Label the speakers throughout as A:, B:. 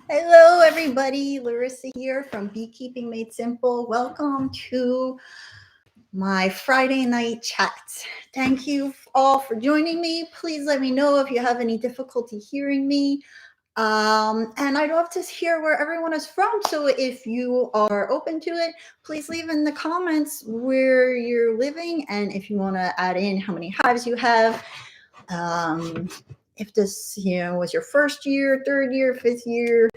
A: Hello, everybody. Larissa here from Beekeeping Made Simple. Welcome to my Friday night chat. Thank you all for joining me. Please let me know if you have any difficulty hearing me. And I'd love to hear where everyone is from. So if you are open to it, please leave in the comments where you're living and if you want to add in how many hives you have. Um, if this, was your first year, third year, fifth year,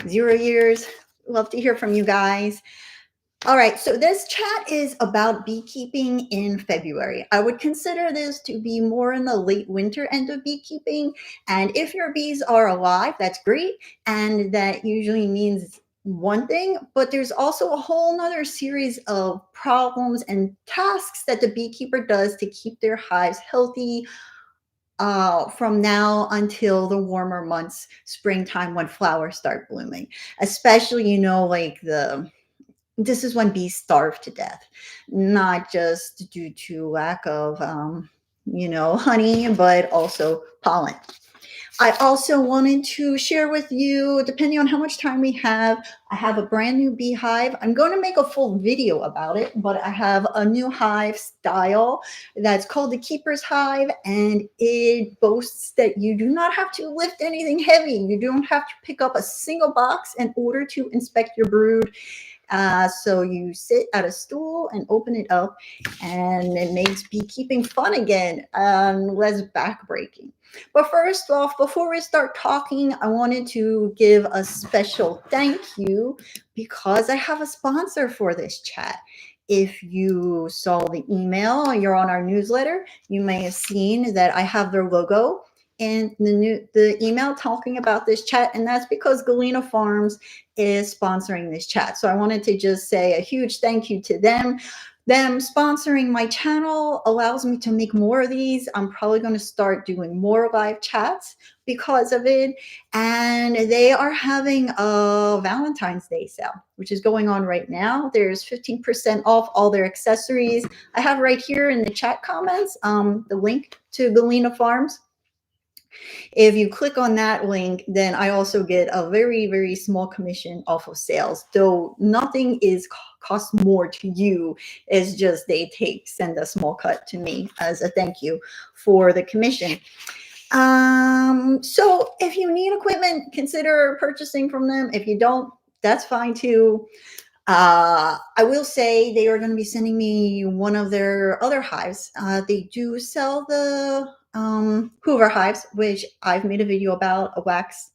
A: 0 years. Love to hear from you guys. All right, so this chat is about beekeeping in February. I would consider this to be more in the late winter end of beekeeping. And if your bees are alive, that's great. And that usually means one thing, but there's also a whole nother series of problems and tasks that the beekeeper does to keep their hives healthy, from now until the warmer months, springtime, when flowers start blooming. Especially, this is when bees starve to death, not just due to lack of, honey, but also pollen. I also wanted to share with you, depending on how much time we have, I have a brand new beehive. I'm going to make a full video about it, but I have a new hive style that's called the Keeper's Hive, and it boasts that you do not have to lift anything heavy. You don't have to pick up a single box in order to inspect your brood. So you sit at a stool and open it up, and it makes beekeeping fun again, less backbreaking. But first off, before we start talking, I wanted to give a special thank you because I have a sponsor for this chat. If you saw the email, you're on our newsletter, you may have seen that I have their logo in the email talking about this chat, and that's because Galena Farms is sponsoring this chat. So I wanted to just say a huge thank you to them. Them sponsoring my channel allows me to make more of these. I'm probably going to start doing more live chats because of it. And they are having a Valentine's Day sale, which is going on right now. There's 15% off all their accessories. I have right here in the chat comments the link to Galena Farms. If you click on that link, then I also get a very, very small commission off of sales, though nothing is cost more to you. It's just send a small cut to me as a thank you for the commission. So if you need equipment, consider purchasing from them. If you don't, that's fine too. I will say they are going to be sending me one of their other hives. They do sell the Hoover hives, which I've made a video about, a wax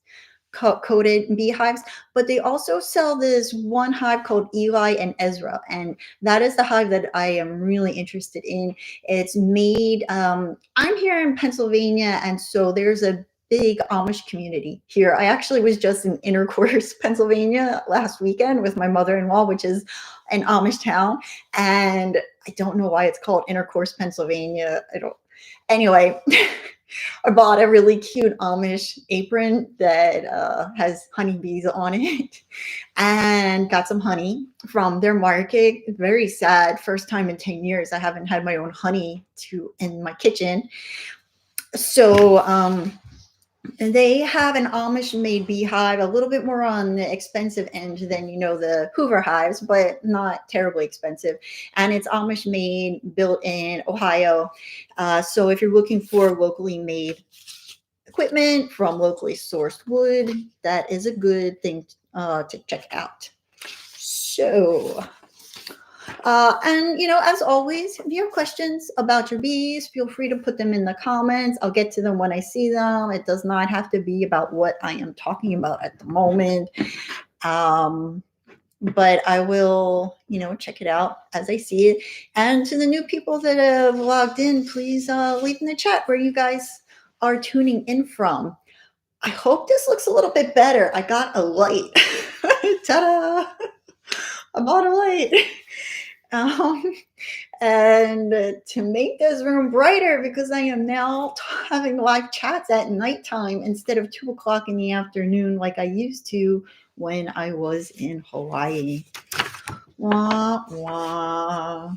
A: coated beehives, but they also sell this one hive called Eli and Ezra, and that is the hive that I am really interested in. It's made, I'm here in Pennsylvania, and so there's a big Amish community here. I actually was just in Intercourse, Pennsylvania last weekend with my mother-in-law, which is an Amish town, and I don't know why it's called Intercourse, Pennsylvania. Anyway, I bought a really cute Amish apron that has honeybees on it and got some honey from their market. Very sad. First time in 10 years I haven't had my own honey in my kitchen. So they have an Amish made beehive, a little bit more on the expensive end than, the Hoover hives, but not terribly expensive. And it's Amish made, built in Ohio. So if you're looking for locally made equipment from locally sourced wood, that is a good thing to check out. So, and as always, if you have questions about your bees, feel free to put them in the comments. I'll get to them when I see them. It does not have to be about what I am talking about at the moment. But I will, check it out as I see it. And to the new people that have logged in, please leave in the chat where you guys are tuning in from. I hope this looks a little bit better. I got a light. Ta-da! I bought a light. And to make this room brighter, because I am now having live chats at nighttime instead of 2 o'clock in the afternoon like I used to when I was in Hawaii. Wah, wah.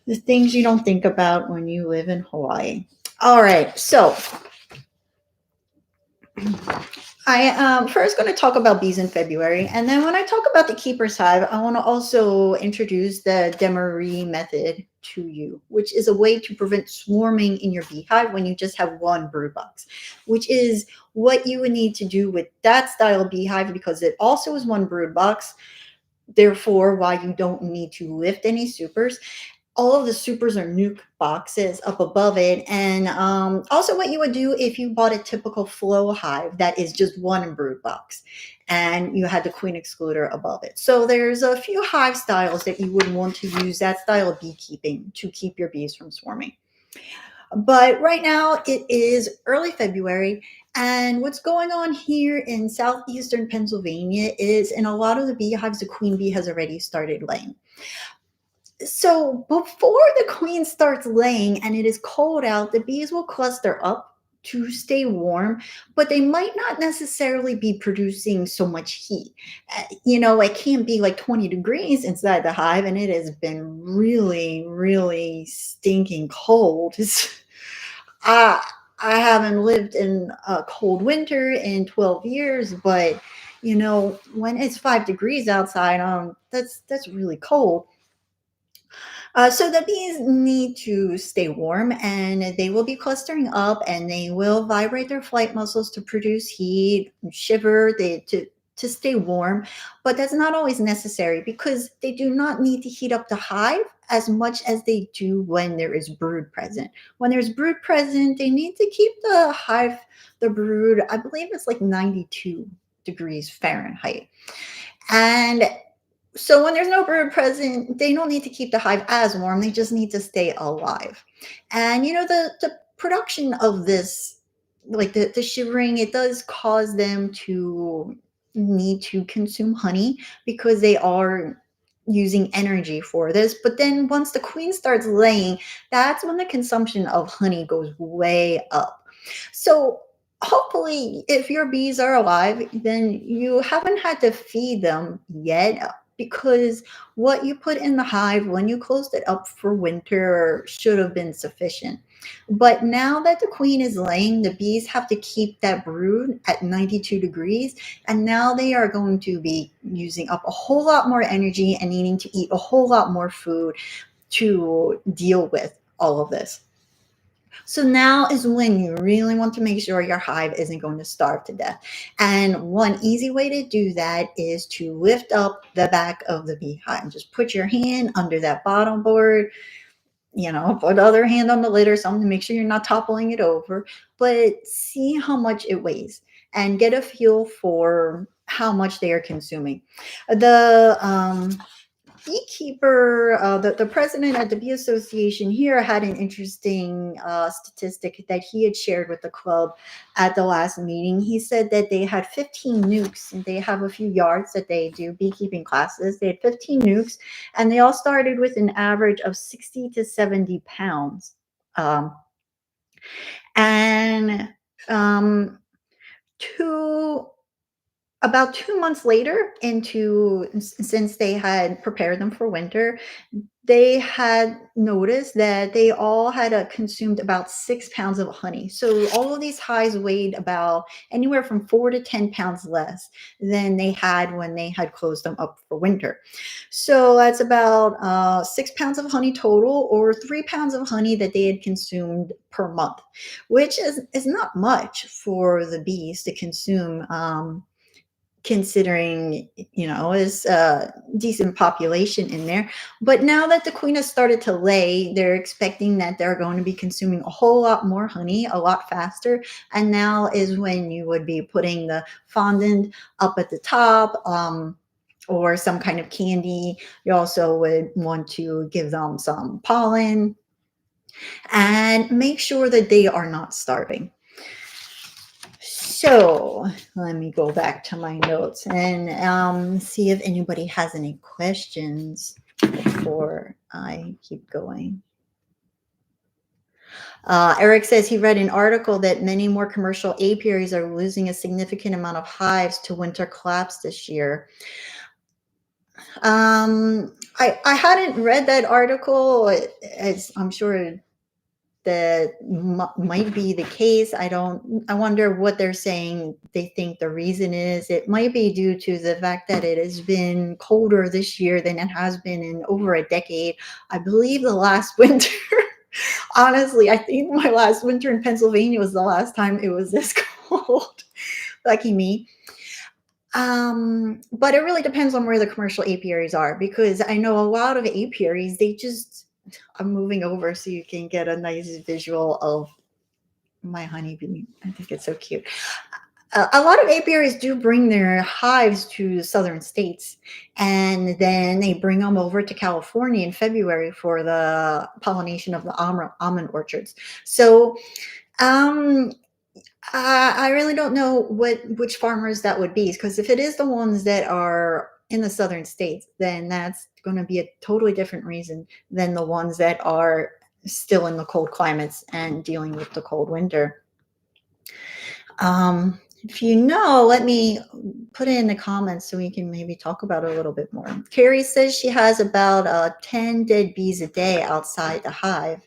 A: The things you don't think about when you live in Hawaii. All right, so I am first going to talk about bees in February, and then when I talk about the Keeper's Hive, I want to also introduce the Demaree method to you, which is a way to prevent swarming in your beehive when you just have one brood box, which is what you would need to do with that style beehive because it also is one brood box. Therefore, why you don't need to lift any supers, all of the supers are nuke boxes up above it. And also what you would do if you bought a typical flow hive that is just one brood box and you had the queen excluder above it. So there's a few hive styles that you would want to use that style of beekeeping to keep your bees from swarming. But right now it is early February, and what's going on here in southeastern Pennsylvania is in a lot of the beehives, the queen bee has already started laying. So before the queen starts laying and it is cold out, the bees will cluster up to stay warm, but they might not necessarily be producing so much heat. It can't be like 20 degrees inside the hive, and it has been really, really stinking cold. I, I haven't lived in a cold winter in 12 years, but when it's 5 degrees outside, that's really cold. So the bees need to stay warm and they will be clustering up and they will vibrate their flight muscles to produce heat, shiver, to stay warm. But that's not always necessary because they do not need to heat up the hive as much as they do when there is brood present. When there's brood present, they need to keep the hive, the brood, I believe it's like 92 degrees Fahrenheit. And so when there's no bird present, they don't need to keep the hive as warm. They just need to stay alive. And the production of this, like the shivering, it does cause them to need to consume honey because they are using energy for this. But then once the queen starts laying, that's when the consumption of honey goes way up. So hopefully if your bees are alive, then you haven't had to feed them yet because what you put in the hive when you closed it up for winter should have been sufficient. But now that the queen is laying, the bees have to keep that brood at 92 degrees. And now they are going to be using up a whole lot more energy and needing to eat a whole lot more food to deal with all of this. So now is when you really want to make sure your hive isn't going to starve to death. And one easy way to do that is to lift up the back of the beehive. Just put your hand under that bottom board, put the other hand on the lid or something to make sure you're not toppling it over, but see how much it weighs and get a feel for how much they are consuming. The beekeeper, the president at the Bee Association here had an interesting statistic that he had shared with the club at the last meeting. He said that they had 15 nukes and they have a few yards that they do beekeeping classes. They had 15 nukes and they all started with an average of 60 to 70 pounds. And two about 2 months later since they had prepared them for winter, they had noticed that they all had consumed about 6 pounds of honey. So all of these hives weighed about anywhere from 4 to 10 pounds less than they had when they had closed them up for winter. So that's about 6 pounds of honey total, or 3 pounds of honey that they had consumed per month, which is not much for the bees to consume. Considering is a decent population in there. But now that the queen has started to lay, they're expecting that they're going to be consuming a whole lot more honey a lot faster. And now is when you would be putting the fondant up at the top, or some kind of candy. You also would want to give them some pollen and make sure that they are not starving. So let me go back to my notes and see if anybody has any questions before I keep going. Eric says he read an article that many more commercial apiaries are losing a significant amount of hives to winter collapse this year. I hadn't read that article, as I'm sure that might be the case. I wonder what they're saying. They think the reason is it might be due to the fact that it has been colder this year than it has been in over a decade. I believe the last winter, honestly, I think my last winter in Pennsylvania was the last time it was this cold. Lucky me. But it really depends on where the commercial apiaries are, because I know a lot of apiaries, they just, I'm moving over so you can get a nice visual of my honeybee. I think it's so cute. A lot of apiaries do bring their hives to the southern states, and then they bring them over to California in February for the pollination of the almond orchards. So um, I really don't know which farmers that would be, because if it is the ones that are in the southern states, then that's going to be a totally different reason than the ones that are still in the cold climates and dealing with the cold winter. If you know, let me put it in the comments so we can maybe talk about it a little bit more. Carrie says she has about 10 dead bees a day outside the hive.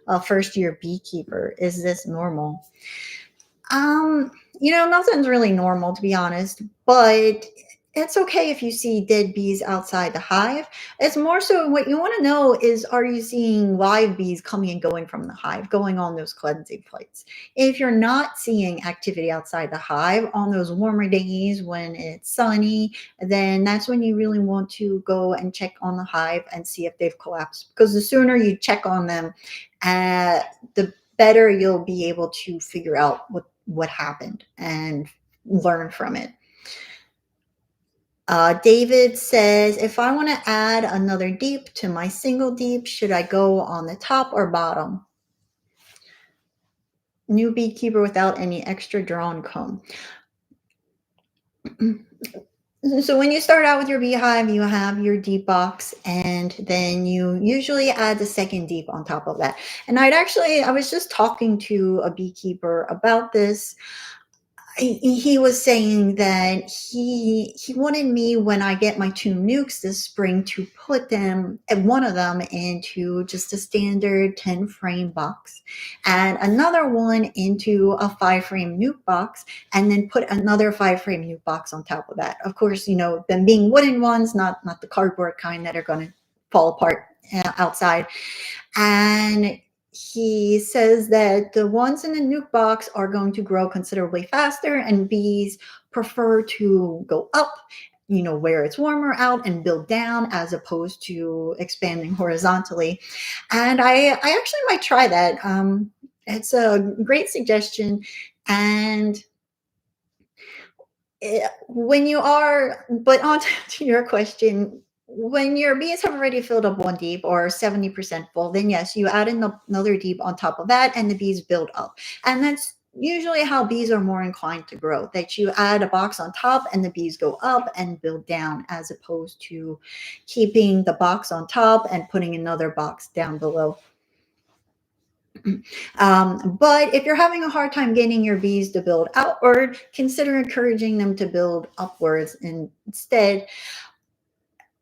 A: A first-year beekeeper. Is this normal? Um, Nothing's really normal, to be honest, but it's okay if you see dead bees outside the hive. It's more so what you want to know is, are you seeing live bees coming and going from the hive, going on those cleansing flights? If you're not seeing activity outside the hive on those warmer days when it's sunny, then that's when you really want to go and check on the hive and see if they've collapsed. Because the sooner you check on them, the better you'll be able to figure out what happened and learn from it. David says, if I want to add another deep to my single deep, should I go on the top or bottom? New beekeeper without any extra drawn comb. So when you start out with your beehive, you have your deep box, and then you usually add the second deep on top of that. And I was just talking to a beekeeper about this. He was saying that he wanted me, when I get my 2 nukes this spring, to put them, one of them, into just a standard 10 frame box, and another one into a 5 frame nuke box, and then put another 5 frame nuke box on top of that. Of course, them being wooden ones, not the cardboard kind that are going to fall apart outside. And he says that the ones in the nuke box are going to grow considerably faster, and bees prefer to go up, where it's warmer out, and build down, as opposed to expanding horizontally. And I actually might try that. It's a great suggestion. And but on to your question, when your bees have already filled up one deep or 70% full, then yes, you add in another deep on top of that, and the bees build up. And that's usually how bees are more inclined to grow, that you add a box on top and the bees go up and build down, as opposed to keeping the box on top and putting another box down below. But if you're having a hard time getting your bees to build outward, consider encouraging them to build upwards instead.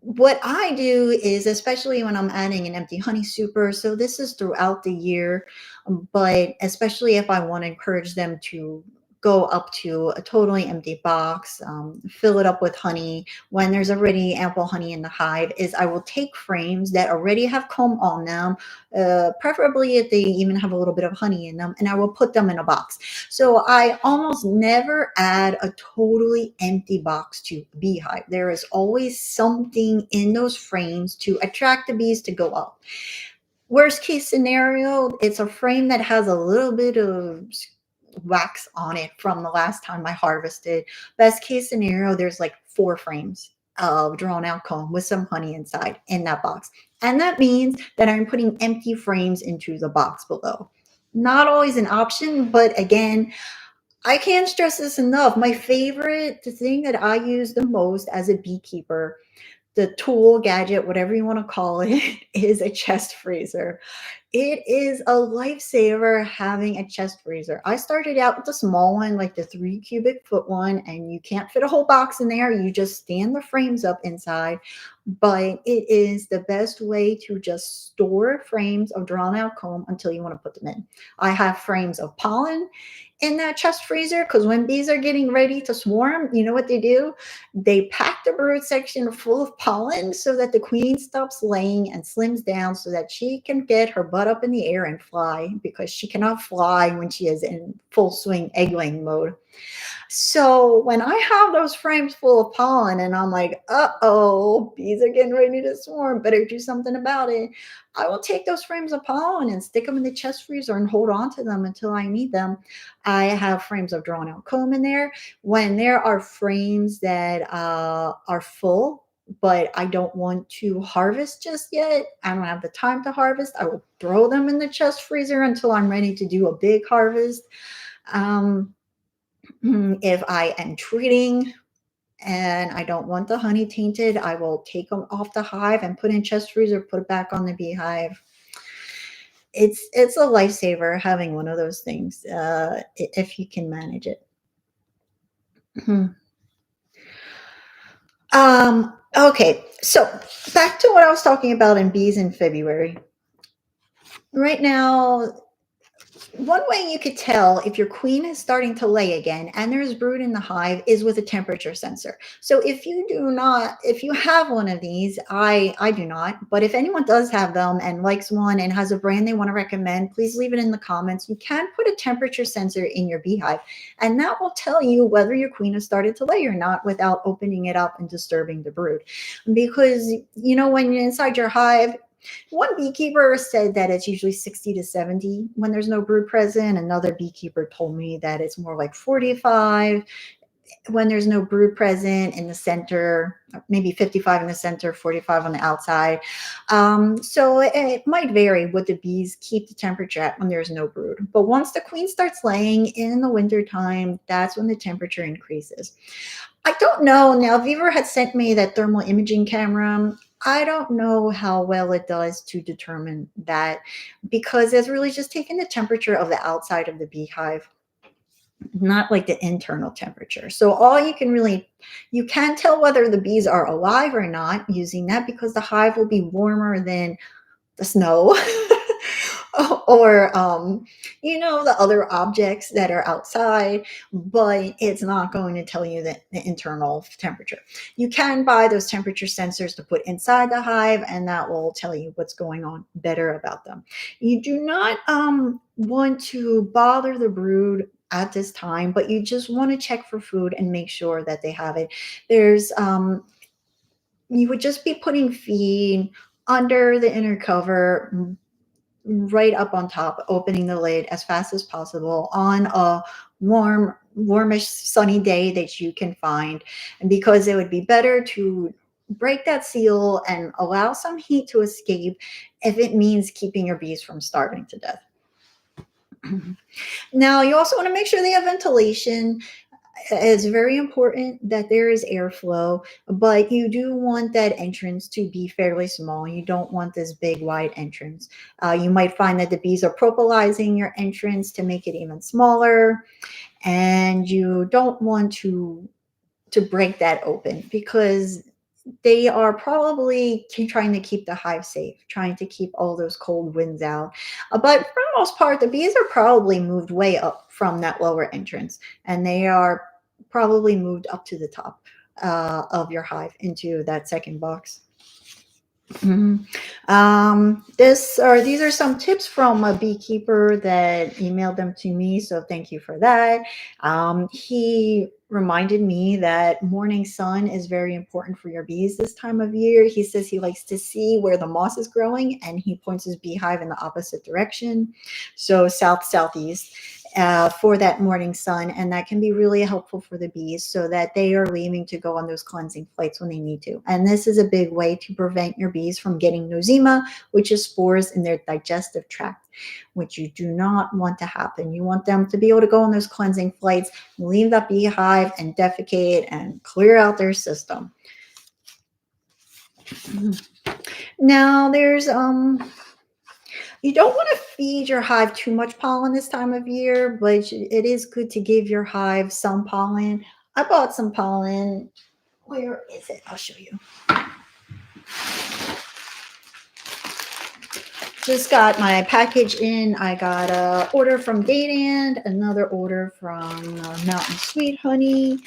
A: What I do is, especially when I'm adding an empty honey super, so this is throughout the year, but especially if I want to encourage them to go up to a totally empty box, fill it up with honey when there's already ample honey in the hive, is I will take frames that already have comb on them, preferably if they even have a little bit of honey in them, and I will put them in a box. So I almost never add a totally empty box to a beehive. There is always something in those frames to attract the bees to go up. Worst case scenario, it's a frame that has a little bit of wax on it from the last time I harvested. Best case scenario, there's like 4 frames of drawn out comb with some honey inside in that box. And that means that I'm putting empty frames into the box below. Not always an option, but again, I can't stress this enough. My favorite thing that I use the most as a beekeeper, the tool, gadget, whatever you want to call it, is a chest freezer. It is a lifesaver having a chest freezer. I started out with the small one, like the 3 cubic foot one, and you can't fit a whole box in there. You just stand the frames up inside. But it is the best way to just store frames of drawn out comb until you want to put them in. I have frames of pollen in that chest freezer because when bees are getting ready to swarm, you know what they do? They pack the brood section full of pollen so that the queen stops laying and slims down so that she can get her butt up in the air and fly, because she cannot fly when she is in full swing egg laying mode. So when I have those frames full of pollen and I'm like, uh-oh, bees are getting ready to swarm, better do something about it, I will take those frames of pollen and stick them in the chest freezer and hold on to them until I need them. I have frames of drawn out comb in there. When there are frames that are full, but I don't want to harvest just yet, I don't have the time to harvest, I will throw them in the chest freezer until I'm ready to do a big harvest. Um, if I am treating and I don't want the honey tainted, I will take them off the hive and put in chest freezer, put it back on the beehive. It's a lifesaver having one of those things, if you can manage it. Okay, so back to what I was talking about in bees in February. Right now, one way you could tell if your queen is starting to lay again and there's brood in the hive is with a temperature sensor. So if you have one of these, I do not, but if anyone does have them and likes one and has a brand they want to recommend, please leave it in the comments. You can put a temperature sensor in your beehive, and that will tell you whether your queen has started to lay or not without opening it up and disturbing the brood. Because, when you're inside your hive, one beekeeper said that it's usually 60 to 70 when there's no brood present. Another beekeeper told me that it's more like 45 when there's no brood present in the center, maybe 55 in the center, 45 on the outside. So it might vary what the bees keep the temperature at when there's no brood. But once the queen starts laying in the winter time, that's when the temperature increases. I don't know. Now, Viver had sent me that thermal imaging camera. I don't know how well it does to determine that, because it's really just taking the temperature of the outside of the beehive, not like the internal temperature. So you can tell whether the bees are alive or not using that, because the hive will be warmer than the snow or the other objects that are outside, but it's not going to tell you the internal temperature. You can buy those temperature sensors to put inside the hive, and that will tell you what's going on better about them. You do not want to bother the brood at this time, but you just want to check for food and make sure that they have it. There's You would just be putting feed under the inner cover, right up on top, opening the lid as fast as possible on a warmish, sunny day that you can find. And because it would be better to break that seal and allow some heat to escape if it means keeping your bees from starving to death. Now, you also want to make sure they have ventilation. It's very important that there is airflow, but you do want that entrance to be fairly small. You don't want this big wide entrance. You might find that the bees are propolising your entrance to make it even smaller, and you don't want to break that open, because they are probably trying to keep the hive safe, trying to keep all those cold winds out. But for the most part, the bees are probably moved way up from that lower entrance, and they are probably moved up to the top of your hive into that second box. These are some tips from a beekeeper that emailed them to me, so thank you for that. He reminded me that morning sun is very important for your bees this time of year. He says he likes to see where the moss is growing, and he points his beehive in the opposite direction, so southeast. For that morning sun, and that can be really helpful for the bees so that they are leaving to go on those cleansing flights when they need to. And this is a big way to prevent your bees from getting nosema, which is spores in their digestive tract, which you do not want to happen. You want them to be able to go on those cleansing flights, leave that beehive and defecate and clear out their system. Now there's You don't want to feed your hive too much pollen this time of year, but it is good to give your hive some pollen. I bought some pollen. Where is it? I'll show you. Just got my package in. I got a order from Date, another order from Mountain Sweet Honey,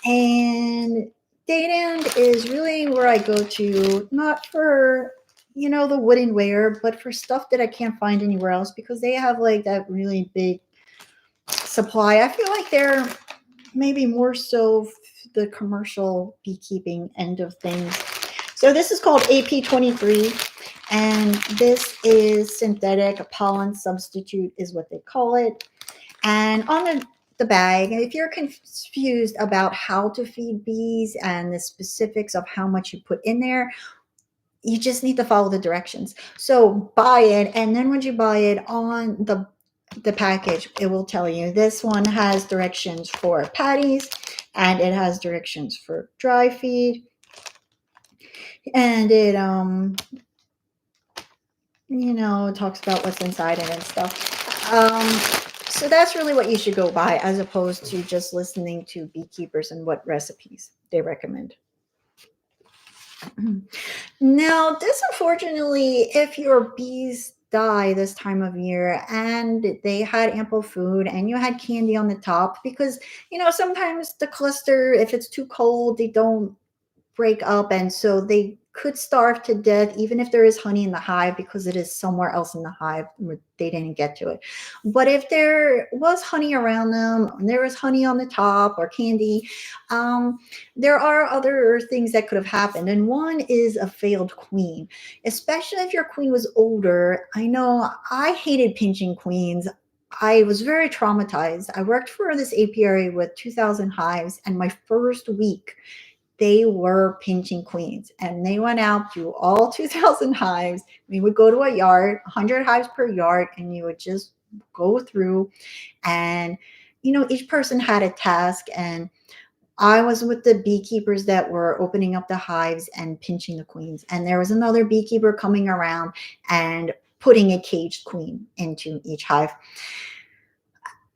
A: and Date is really where I go to, not for the wooden ware, but for stuff that I can't find anywhere else because they have like that really big supply. I feel like they're maybe more so the commercial beekeeping end of things. So this is called AP23, and this is synthetic pollen substitute is what they call it. And on the bag, if you're confused about how to feed bees and the specifics of how much you put in there, you just need to follow the directions. So buy it, and then when you buy it on the package, it will tell you this one has directions for patties, and it has directions for dry feed, and it talks about what's inside it and stuff. So that's really what you should go by, as opposed to just listening to beekeepers and what recipes they recommend. Now, this, unfortunately, if your bees die this time of year and they had ample food and you had candy on the top, because sometimes the cluster, if it's too cold, they don't break up, and so they could starve to death even if there is honey in the hive, because it is somewhere else in the hive where they didn't get to it. But if there was honey around them and there was honey on the top or candy, there are other things that could have happened, and one is a failed queen, especially if your queen was older. I know I hated pinching queens. I was very traumatized. I worked for this apiary with 2,000 hives, and my first week they were pinching queens, and they went out to all 2,000 hives. We would go to a yard, 100 hives per yard, and you would just go through, and each person had a task, and I was with the beekeepers that were opening up the hives and pinching the queens, and there was another beekeeper coming around and putting a caged queen into each hive.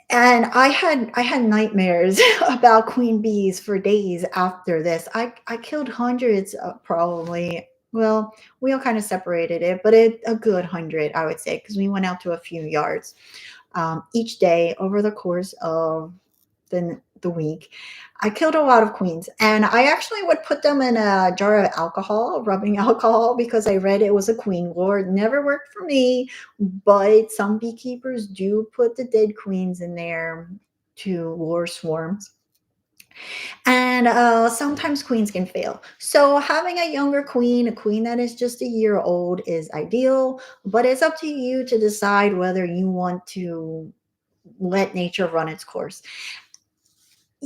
A: And I had nightmares about queen bees for days after this. I killed hundreds, probably. Well, we all kind of separated it, but a good 100, I would say, because we went out to a few yards each day over the course of the week. I killed a lot of queens, and I actually would put them in a jar of alcohol, rubbing alcohol, because I read it was a queen lure. It never worked for me, but some beekeepers do put the dead queens in there to lure swarms. And sometimes queens can fail. So having a younger queen, a queen that is just a year old, is ideal, but it's up to you to decide whether you want to let nature run its course.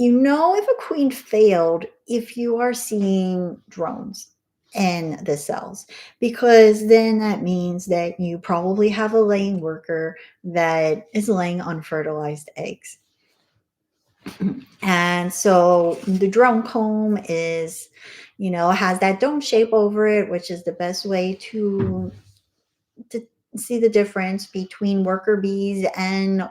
A: If a queen failed if you are seeing drones in the cells, because then that means that you probably have a laying worker that is laying unfertilized eggs. And so the drone comb has that dome shape over it, which is the best way to see the difference between worker bees and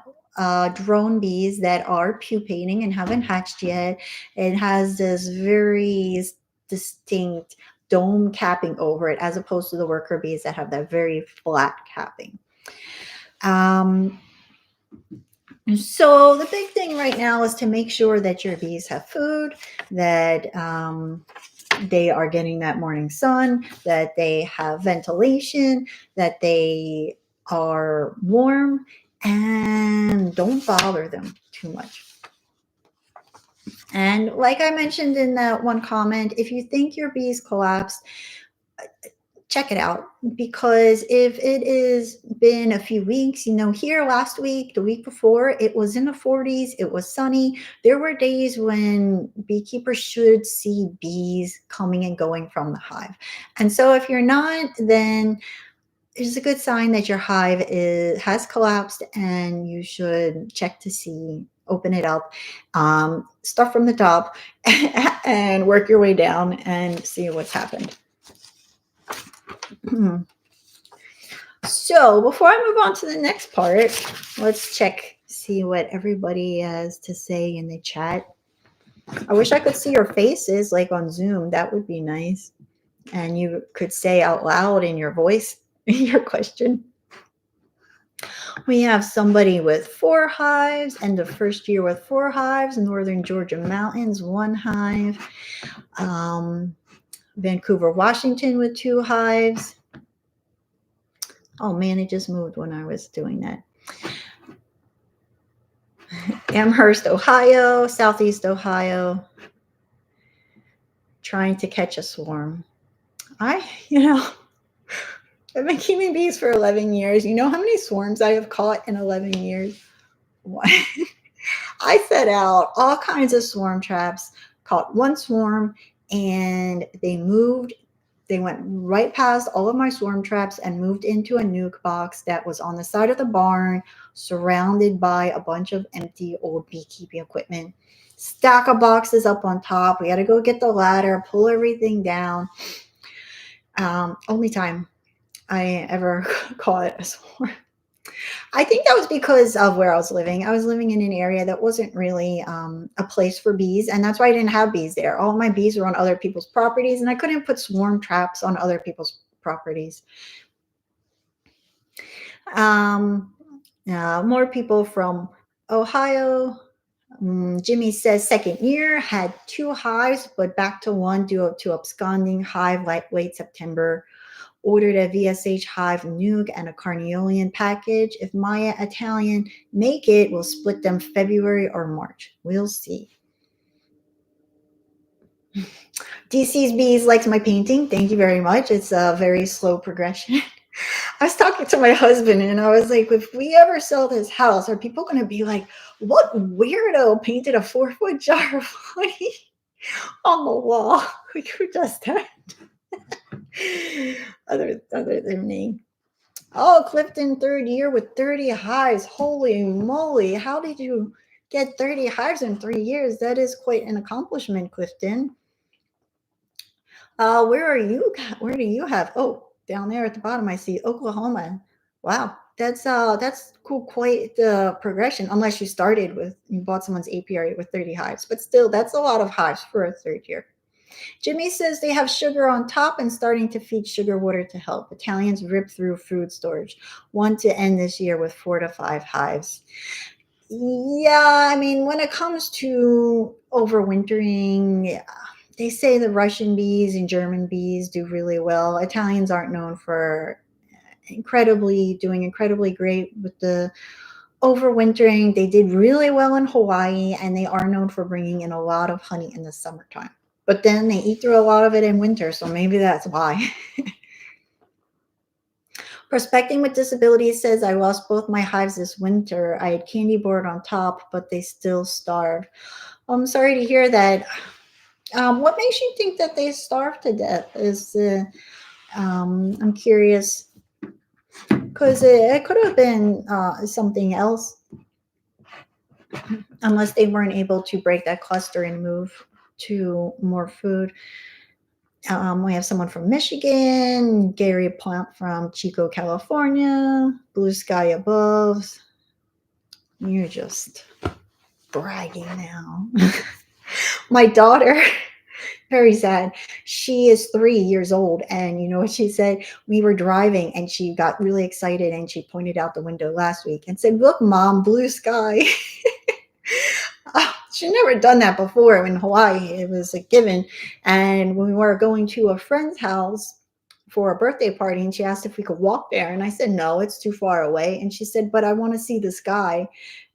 A: drone bees that are pupating and haven't hatched yet. It has this very distinct dome capping over it, as opposed to the worker bees that have that very flat capping. So the big thing right now is to make sure that your bees have food, that they are getting that morning sun, that they have ventilation, that they are warm, and don't bother them too much. And like I mentioned in that one comment, if you think your bees collapsed, check it out, because if it has been a few weeks, here last week, the week before, it was in the 40s, it was sunny. There were days when beekeepers should see bees coming and going from the hive. And so if you're not, then it's a good sign that your hive has collapsed, and you should check to see, open it up, start from the top and work your way down and see what's happened. So before I move on to the next part, let's see what everybody has to say in the chat. I wish I could see your faces like on Zoom. That would be nice. And you could say out loud in your voice your question. We have somebody with 4 hives, end of first year with 4 hives, Northern Georgia mountains, 1 hive, Vancouver, Washington with 2 hives. Oh man, it just moved when I was doing that. Amherst, Ohio, Southeast Ohio, trying to catch a swarm. I've been keeping bees for 11 years. You know how many swarms I have caught in 11 years? I set out all kinds of swarm traps, caught 1 swarm, and they moved. They went right past all of my swarm traps and moved into a nuke box that was on the side of the barn, surrounded by a bunch of empty old beekeeping equipment. Stack of boxes up on top. We had to go get the ladder, pull everything down. Only time I ever caught a swarm. I think that was because of where I was living. I was living in an area that wasn't really a place for bees, and that's why I didn't have bees there. All my bees were on other people's properties, and I couldn't put swarm traps on other people's properties. More people from Ohio. Jimmy says second year, had 2 hives, but back to 1 due to absconding hive late September. Ordered a VSH hive nuke and a Carniolan package. If Maya Italian make it, we'll split them February or March. We'll see. DC's Bees likes my painting. Thank you very much. It's a very slow progression. I was talking to my husband and I was like, if we ever sell this house, are people going to be like, what weirdo painted a 4-foot jar of honey on the wall? Who does that? other than me. Oh, Clifton, 3rd year with 30 hives. Holy moly. How did you get 30 hives in 3 years? That is quite an accomplishment, Clifton. Where are you? Where do you have? Oh, down there at the bottom, I see Oklahoma. Wow. That's cool. Quite the progression, unless you bought someone's apiary with 30 hives, but still, that's a lot of hives for a 3rd year. Jimmy says they have sugar on top and starting to feed sugar water to help. Italians rip through food storage. 1 to end this year with 4 to 5 hives. Yeah, I mean, when it comes to overwintering, they say the Russian bees and German bees do really well. Italians aren't known for doing incredibly great with the overwintering. They did really well in Hawaii, and they are known for bringing in a lot of honey in the summertime. But then they eat through a lot of it in winter, so maybe that's why. Prospecting with Disabilities says, I lost both my hives this winter. I had candy board on top, but they still starved. I'm sorry to hear that. What makes you think that they starved to death? I'm curious, because it could have been something else, unless they weren't able to break that cluster and move to more food. We have someone from Michigan, Gary Plant from Chico, California, blue sky above. You're just bragging now. My daughter, very sad. She is 3 years old. And you know what she said? We were driving and she got really excited and she pointed out the window last week and said, look, Mom, blue sky. She'd never done that before in Hawaii. It was a given. And when we were going to a friend's house for a birthday party, and she asked if we could walk there. And I said, no, it's too far away. And she said, but I want to see the sky.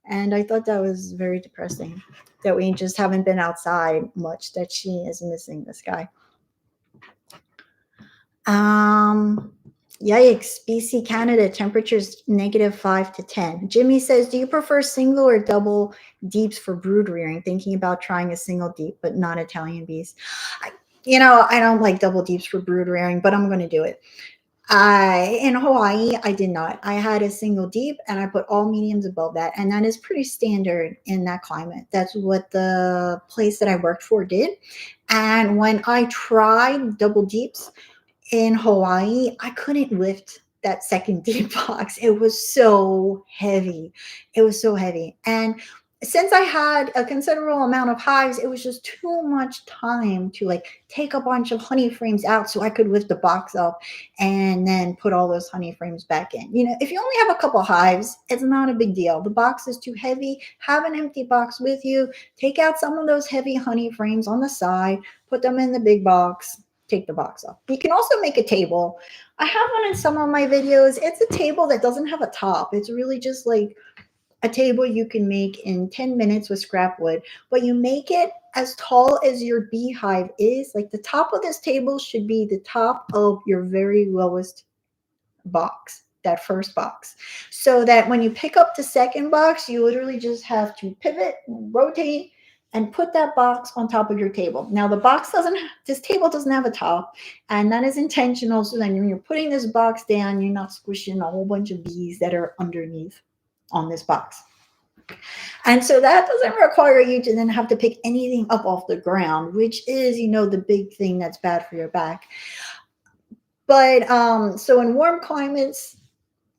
A: And I thought that was very depressing, that we just haven't been outside much, that she is missing the sky. Yikes, BC, Canada, temperatures -5 to 10. Jimmy says, do you prefer single or double deeps for brood rearing? Thinking about trying a single deep, but not Italian bees. I don't like double deeps for brood rearing, but I'm going to do it. In Hawaii, I did not. I had a single deep and I put all mediums above that. And that is pretty standard in that climate. That's what the place that I worked for did. And when I tried double deeps in Hawaii, I couldn't lift that second deep box. It was so heavy. It was so heavy. And since I had a considerable amount of hives, it was just too much time to like take a bunch of honey frames out so I could lift the box up and then put all those honey frames back in. You know, if you only have a couple hives, it's not a big deal. The box is too heavy. Have an empty box with you. Take out some of those heavy honey frames on the side, put them in the big box, take the box off. You can also make a table. I have one in some of my videos. It's a table that doesn't have a top. It's really just like a table you can make in 10 minutes with scrap wood, but you make it as tall as your beehive is. Like the top of this table should be the top of your very lowest box, that first box, so that when you pick up the second box, you literally just have to pivot, rotate, and put that box on top of your table. Now the box doesn't, this table doesn't have a top, and that is intentional so that when you're putting this box down, you're not squishing a whole bunch of bees that are underneath on this box. And so that doesn't require you to then have to pick anything up off the ground, which is, you know, the big thing that's bad for your back. But so in warm climates,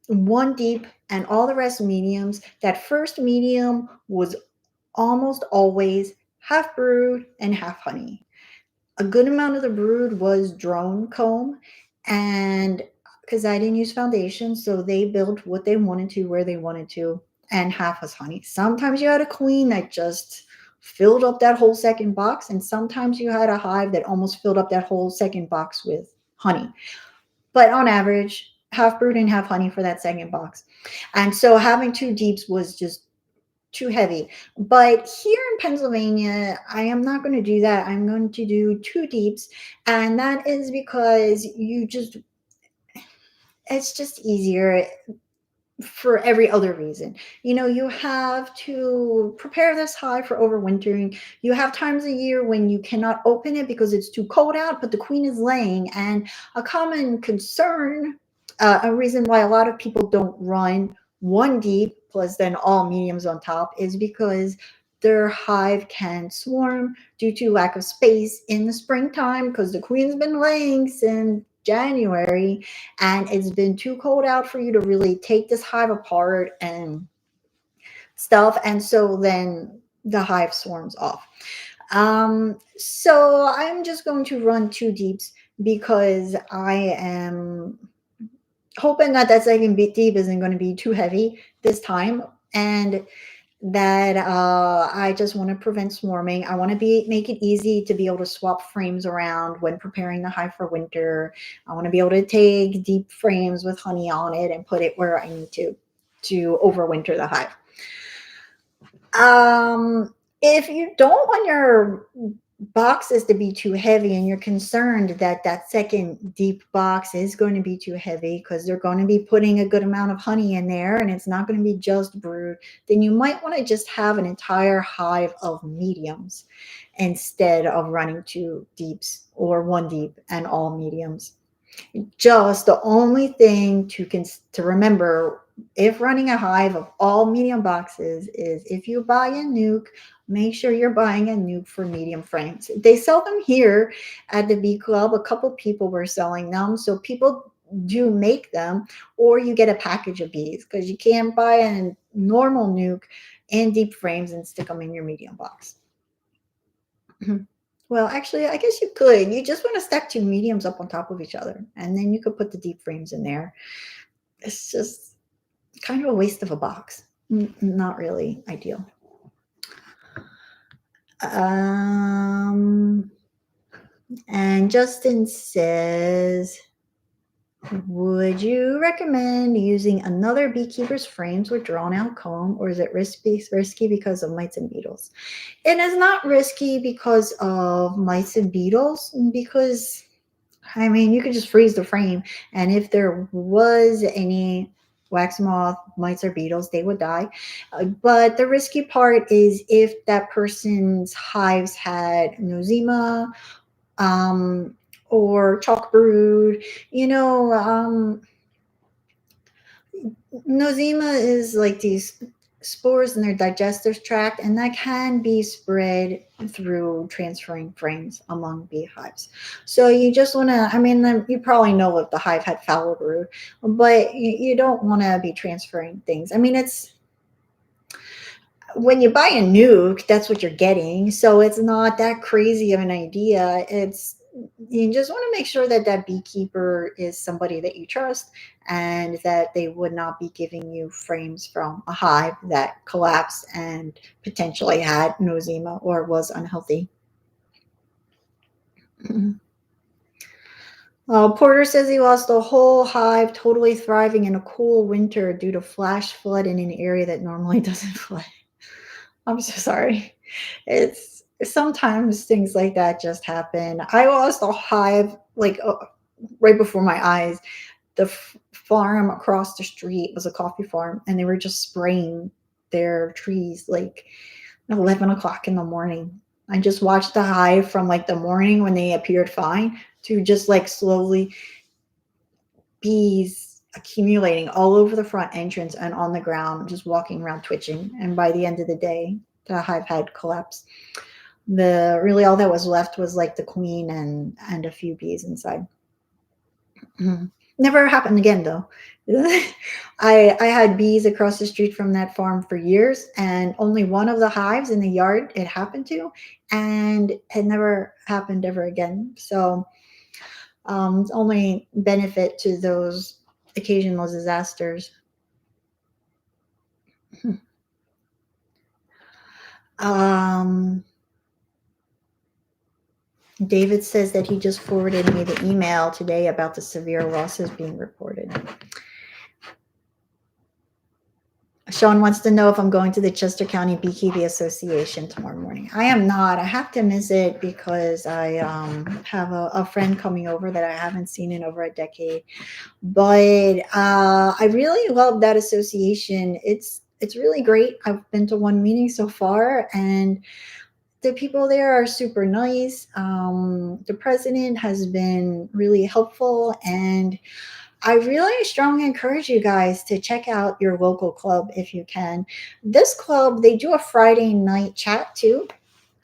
A: one deep and all the rest mediums. That first medium was almost always half brood and half honey. A good amount of the brood was drone comb, and because I didn't use foundation, so they built what they wanted to, where they wanted to, and half was honey. Sometimes you had a queen that just filled up that whole second box, and sometimes you had a hive that almost filled up that whole second box with honey. But on average, half brood and half honey for that second box. And so having two deeps was just too heavy. But here in Pennsylvania, I am not going to do that. I'm going to do two deeps. And that is because it's just easier for every other reason. You know, you have to prepare this hive for overwintering. You have times a year when you cannot open it because it's too cold out, but the queen is laying. And a common concern, a reason why a lot of people don't run one deep plus then all mediums on top, is because their hive can swarm due to lack of space in the springtime because the queen's been laying since January, and it's been too cold out for you to really take this hive apart and stuff. And so then the hive swarms off. So I'm just going to run two deeps because I am hoping that that second deep isn't going to be too heavy this time. And that I just want to prevent swarming. I want to make it easy to be able to swap frames around when preparing the hive for winter. I want to be able to take deep frames with honey on it and put it where I need to overwinter the hive. If you don't want your boxes to be too heavy and you're concerned that that second deep box is going to be too heavy because they're going to be putting a good amount of honey in there and it's not going to be just brood, then you might want to just have an entire hive of mediums instead of running two deeps or one deep and all mediums. Just the only thing to remember if running a hive of all medium boxes is if you buy a nuke, make sure you're buying a nuke for medium frames. They sell them here at the Bee Club. A couple people were selling them. So people do make them, or you get a package of bees because you can't buy a normal nuke and deep frames and stick them in your medium box. Well, actually, I guess you could. You just want to stack two mediums up on top of each other, and then you could put the deep frames in there. It's just kind of a waste of a box. Not really ideal. And Justin says, would you recommend using another beekeeper's frames with drawn out comb, or is it risky because of mites and beetles? It is not risky because of mites and beetles, because I mean, you could just freeze the frame, and if there was any wax moth, mites, or beetles, they would die. But the risky part is if that person's hives had nosema, or chalk brood. You know, nosema is like these spores in their digestive tract, and that can be spread through transferring frames among beehives. So you just want to, I mean, you probably know if the hive had foul brood, but you don't want to be transferring things. I mean, it's when you buy a nuke, that's what you're getting. So it's not that crazy of an idea. It's you just want to make sure that that beekeeper is somebody that you trust and that they would not be giving you frames from a hive that collapsed and potentially had nosema or was unhealthy. Porter says he lost the whole hive totally thriving in a cool winter due to flash flood in an area that normally doesn't flood. I'm so sorry. It's sometimes things like that just happen. I lost a hive like right before my eyes. The farm across the street was a coffee farm, and they were just spraying their trees like 11 o'clock in the morning. I just watched the hive from like the morning when they appeared fine to just like slowly bees accumulating all over the front entrance and on the ground, just walking around twitching. And by the end of the day, the hive had collapsed. The really all that was left was like the queen and a few bees inside. Never happened again though. I had bees across the street from that farm for years, and only one of the hives in the yard it happened to, and it never happened ever again. So it's only benefit to those occasional disasters. um, David says that he just forwarded me the email today about the severe losses being reported. Sean wants to know if I'm going to the Chester County Beekeeping Association tomorrow morning. I am not. I have to miss it because I have a friend coming over that I haven't seen in over a decade. But I really love that association. It's really great. I've been to one meeting so far, and the people there are super nice. The president has been really helpful, and I really strongly encourage you guys to check out your local club if you can. This club, they do a Friday night chat too.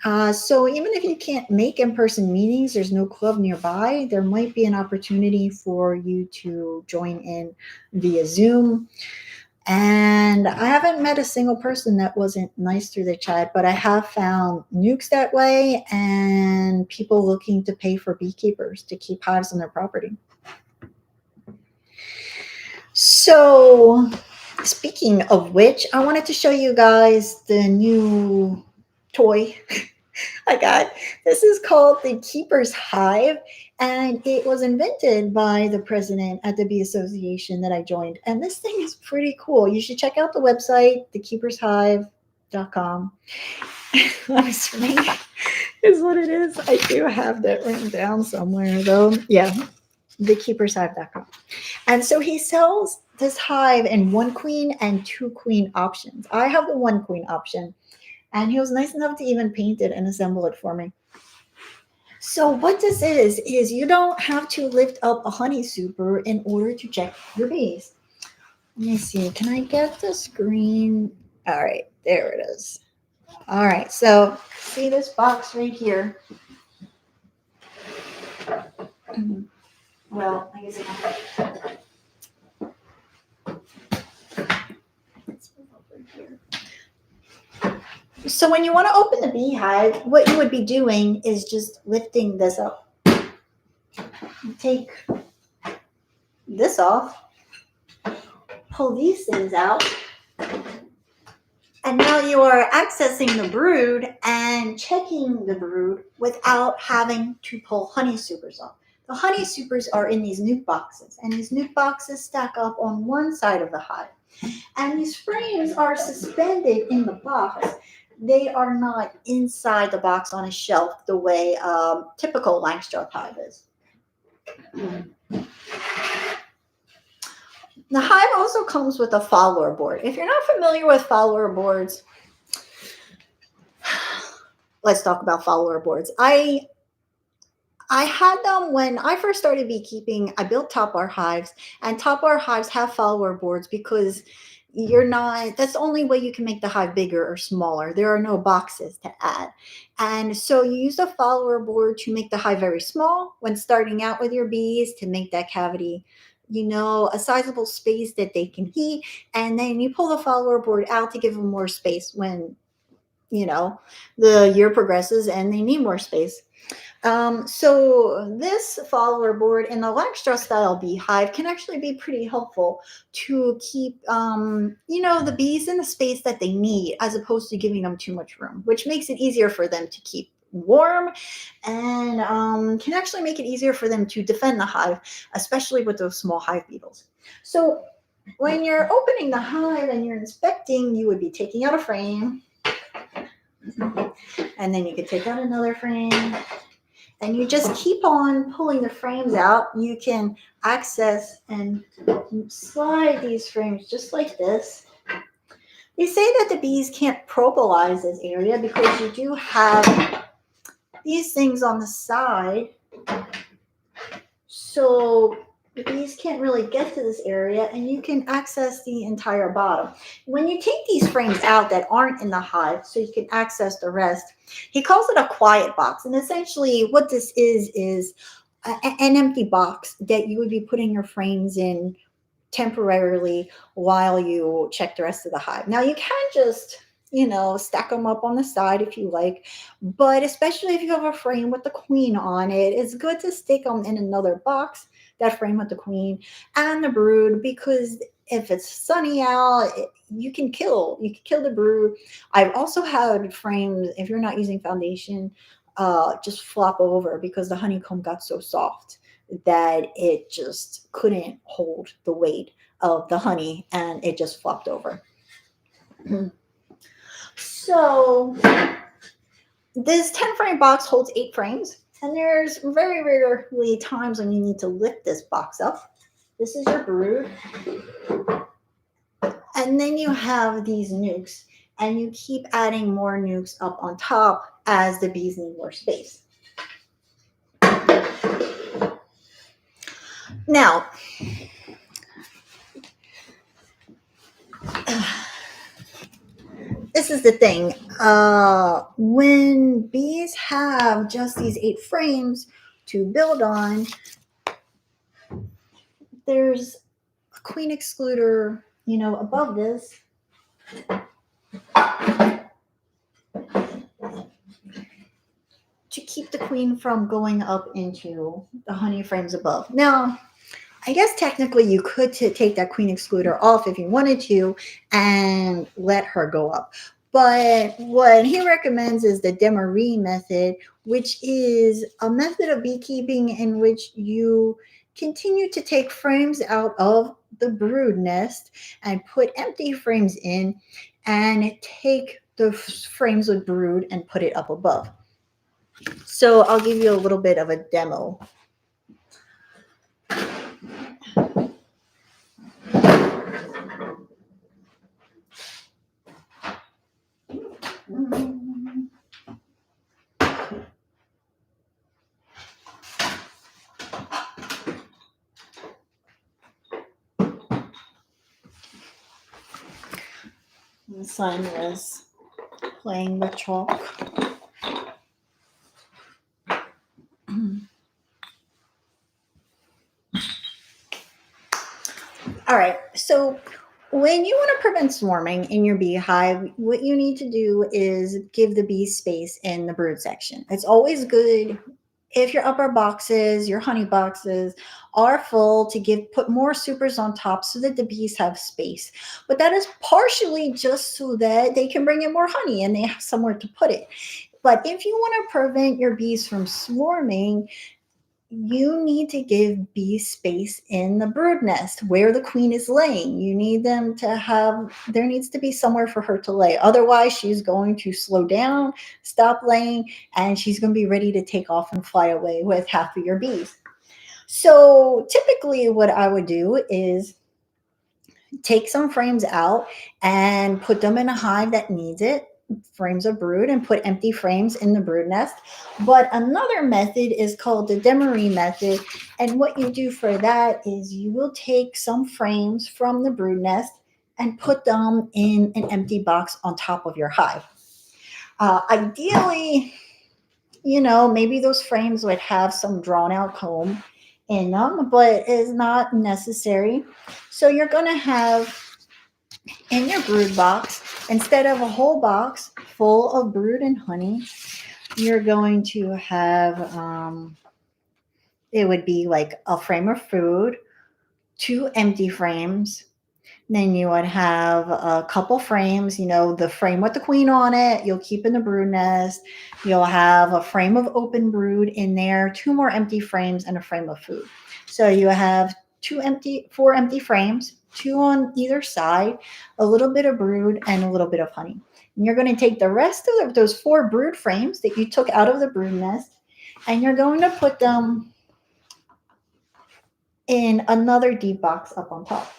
A: So even if you can't make in-person meetings, there's no club nearby, there might be an opportunity for you to join in via Zoom. And I haven't met a single person that wasn't nice through the chat, but I have found nukes that way and people looking to pay for beekeepers to keep hives on their property. So speaking of which, I wanted to show you guys the new toy I got. This is called the Keeper's Hive, and it was invented by the president at the Bee Association that I joined. And this thing is pretty cool. You should check out the website, thekeepershive.com. I'm assuming is what it is. I do have that written down somewhere, though. Yeah, thekeepershive.com. And so he sells this hive in 1 queen and 2 queen options. I have the 1 queen option, and he was nice enough to even paint it and assemble it for me. So what this is you don't have to lift up a honey super in order to check your bees. Let me see. Can I get the screen? All right, there it is. All right, so see this box right here? Well, I guess I can. Let's move over here. So when you want to open the beehive, what you would be doing is just lifting this up. You take this off, pull these things out, and now you are accessing the brood and checking the brood without having to pull honey supers off. The honey supers are in these nuke boxes, and these nuke boxes stack up on one side of the hive. And these frames are suspended in the box. They are not inside the box on a shelf the way typical Langstroth hive is. The hive also comes with a follower board. If you're not familiar with follower boards, let's talk about follower boards. I had them when I first started beekeeping. I built top bar hives, and top bar hives have follower boards because You're not, that's the only way you can make the hive bigger or smaller. There are no boxes to add. And so you use a follower board to make the hive very small when starting out with your bees, to make that cavity, a sizable space that they can heat. And then you pull the follower board out to give them more space when, the year progresses and they need more space. So this follower board in the Langstroth style beehive can actually be pretty helpful to keep, the bees in the space that they need, as opposed to giving them too much room, which makes it easier for them to keep warm, and can actually make it easier for them to defend the hive, especially with those small hive beetles. So when you're opening the hive and you're inspecting, you would be taking out a frame, and then you could take out another frame, and you just keep on pulling the frames out. You can access and slide these frames just like this. They say that the bees can't propolize this area because you do have these things on the side. So the bees can't really get to this area, and you can access the entire bottom. When you take these frames out that aren't in the hive, so you can access the rest, he calls it a quiet box. And essentially what this is an empty box that you would be putting your frames in temporarily while you check the rest of the hive. Now you can just, stack them up on the side if you like, but especially if you have a frame with the queen on it, it's good to stick them in another box, that frame with the queen and the brood, because if it's sunny out, you can kill the brood. I've also had frames, if you're not using foundation, just flop over because the honeycomb got so soft that it just couldn't hold the weight of the honey, and it just flopped over. So this 10 frame box holds 8 frames, and there's very rarely times when you need to lift this box up. This is your brood, and then you have these nukes, and you keep adding more nukes up on top as the bees need more space. Now, this is the thing. When bees have just these 8 frames to build on, there's a queen excluder, above this. To keep the queen from going up into the honey frames above. Now, I guess technically you could take that queen excluder off if you wanted to and let her go up. But what he recommends is the Demaree method, which is a method of beekeeping in which you continue to take frames out of the brood nest and put empty frames in, and take the frames with brood and put it up above. So I'll give you a little bit of a demo. The son was playing with chalk. All right, so when you want to prevent swarming in your beehive, what you need to do is give the bees space in the brood section. It's always good if your upper boxes, your honey boxes are full, to put more supers on top so that the bees have space. But that is partially just so that they can bring in more honey and they have somewhere to put it. But if you want to prevent your bees from swarming, you need to give bees space in the brood nest where the queen is laying. You need them to have, there needs to be somewhere for her to lay. Otherwise, she's going to slow down, stop laying, and she's going to be ready to take off and fly away with half of your bees. So typically what I would do is take some frames out and put them in a hive that needs it, frames of brood, and put empty frames in the brood nest. But another method is called the Demaree method. And what you do for that is you will take some frames from the brood nest and put them in an empty box on top of your hive. Ideally, maybe those frames would have some drawn out comb in them, but it's not necessary. So you're going to have in your brood box, instead of a whole box full of brood and honey, you're going to have, it would be like a frame of food, 2 empty frames. Then you would have a couple frames, the frame with the queen on it, you'll keep in the brood nest. You'll have a frame of open brood in there, 2 more empty frames, and a frame of food. So you have 4 empty frames, 2 on either side, a little bit of brood, and a little bit of honey. And you're going to take the rest of those 4 brood frames that you took out of the brood nest, and you're going to put them in another deep box up on top.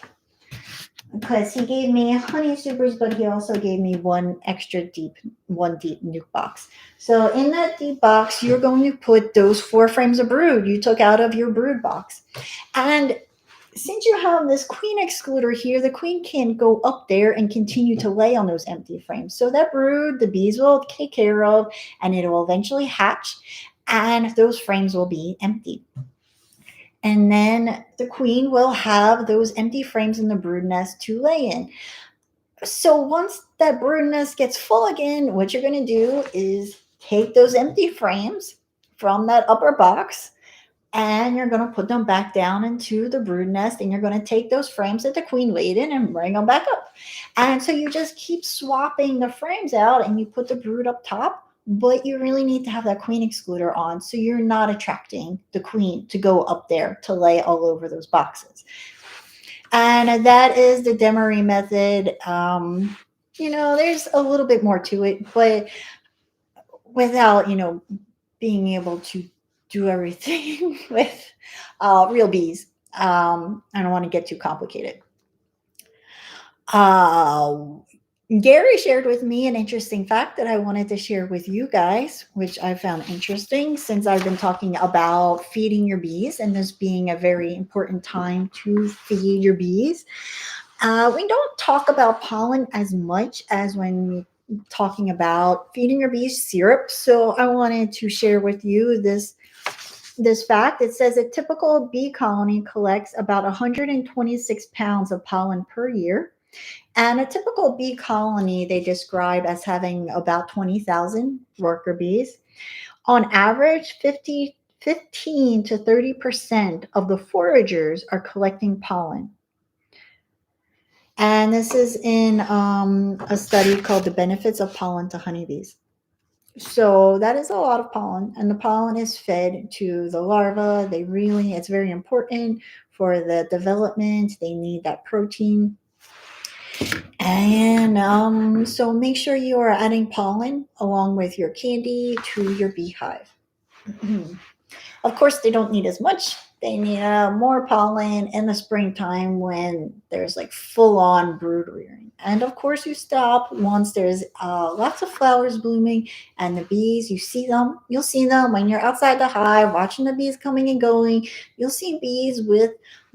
A: Because he gave me honey supers, but he also gave me one deep nuke box. So in that deep box, you're going to put those 4 frames of brood you took out of your brood box. And since you have this queen excluder here, the queen can go up there and continue to lay on those empty frames. So that brood, the bees will take care of, and it will eventually hatch, and those frames will be empty. And then the queen will have those empty frames in the brood nest to lay in. So once that brood nest gets full again, what you're going to do is take those empty frames from that upper box, and you're going to put them back down into the brood nest, and you're going to take those frames that the queen laid in and bring them back up. And so you just keep swapping the frames out, and you put the brood up top. But you really need to have that queen excluder on, so you're not attracting the queen to go up there to lay all over those boxes. And that is the Demaree method. There's a little bit more to it, but without, being able to do everything with real bees. I don't want to get too complicated. Gary shared with me an interesting fact that I wanted to share with you guys, which I found interesting since I've been talking about feeding your bees and this being a very important time to feed your bees. We don't talk about pollen as much as when we're talking about feeding your bees syrup. So I wanted to share with you this fact. It says a typical bee colony collects about 126 pounds of pollen per year. And a typical bee colony they describe as having about 20,000 worker bees. On average, 15 to 30% of the foragers are collecting pollen. And this is in a study called The Benefits of Pollen to Honeybees. So that is a lot of pollen, and the pollen is fed to the larvae. It's very important for the development. They need that protein. And so make sure you are adding pollen along with your candy to your beehive. Of course, they don't need as much. They need more pollen in the springtime when there's like full-on brood rearing. And of course, you stop once there's lots of flowers blooming and the bees, you'll see them when you're outside the hive watching the bees coming and going. You'll see bees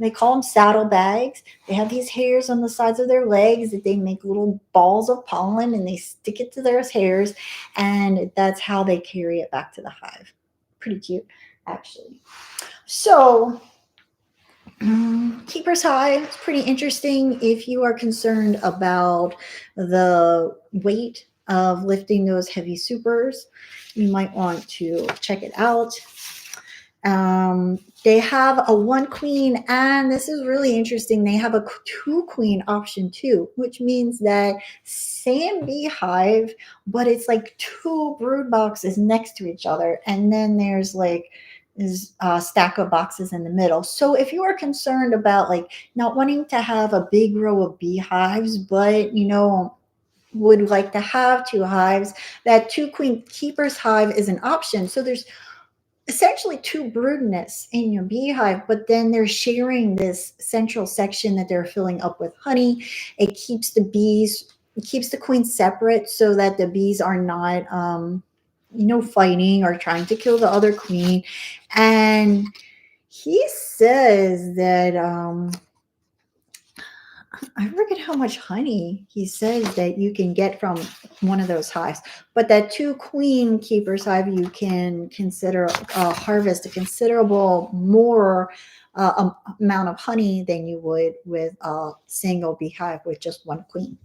A: they call them saddlebags. They have these hairs on the sides of their legs that they make little balls of pollen, and they stick it to their hairs, and that's how they carry it back to the hive. Pretty cute, actually. So Keeper's Hive is pretty interesting if you are concerned about the weight of lifting those heavy supers. You might want to check it out. They have a 1 queen, and this is really interesting. They have a 2 queen option too, which means that same beehive, but it's like 2 brood boxes next to each other, and then there's like this stack of boxes in the middle. So if you are concerned about like not wanting to have a big row of beehives, but would like to have 2 hives, that 2 queen Keeper's Hive is an option. So there's essentially 2 brood nests in your beehive, but then they're sharing this central section that they're filling up with honey. It keeps the queens separate so that the bees are not fighting or trying to kill the other queen. And he says that I forget how much honey he says that you can get from one of those hives. But that two queen keepers hive, you can consider harvest a considerable more amount of honey than you would with a single beehive with just one queen.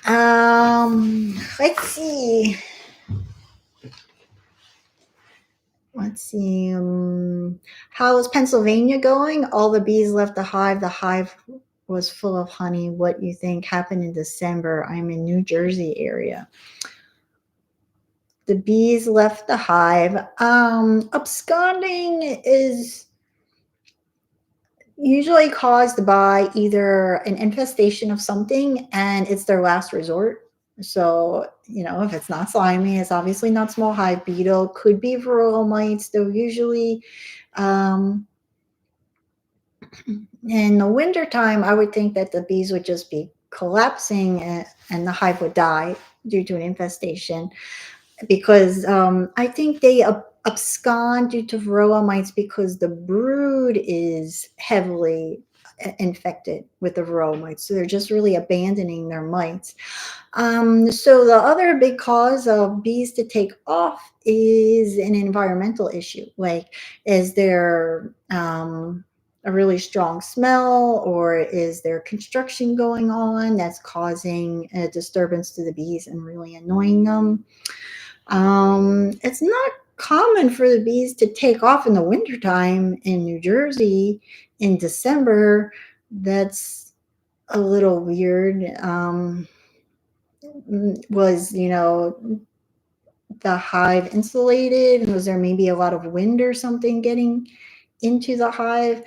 A: Let's see. Let's see. How is Pennsylvania going? All the bees left the hive. The hive was full of honey. What you think happened in December? I'm in New Jersey area. The bees left the hive. Absconding is usually caused by either an infestation of something and it's their last resort. So, if it's not slimy, it's obviously not small hive beetle, could be varroa mites, though usually in the wintertime, I would think that the bees would just be collapsing and the hive would die due to an infestation because I think they abscond due to varroa mites because the brood is heavily infected with the varroa mites. So they're just really abandoning their mites. So the other big cause of bees to take off is an environmental issue. Like, is there a really strong smell, or is there construction going on that's causing a disturbance to the bees and really annoying them? It's not common for the bees to take off in the wintertime in New Jersey in December. That's a little weird. Was the hive insulated, and was there maybe a lot of wind or something getting into the hive?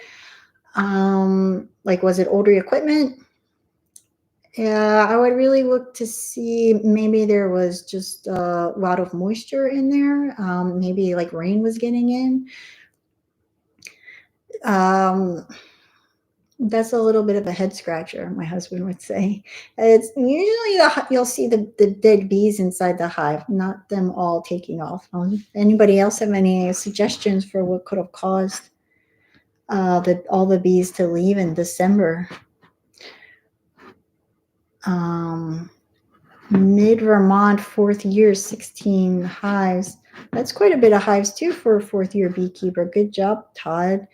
A: Like, was it older equipment? Yeah, I would really look to see maybe there was just a lot of moisture in there. Maybe like rain was getting in. Um, that's a little bit of a head scratcher, my husband would say. It's usually you'll see the dead bees inside the hive, not them all taking off. Anybody else have any suggestions for what could have caused all the bees to leave in December? Mid Vermont, fourth year, 16 hives. That's quite a bit of hives too for a fourth year beekeeper. Good job, Todd.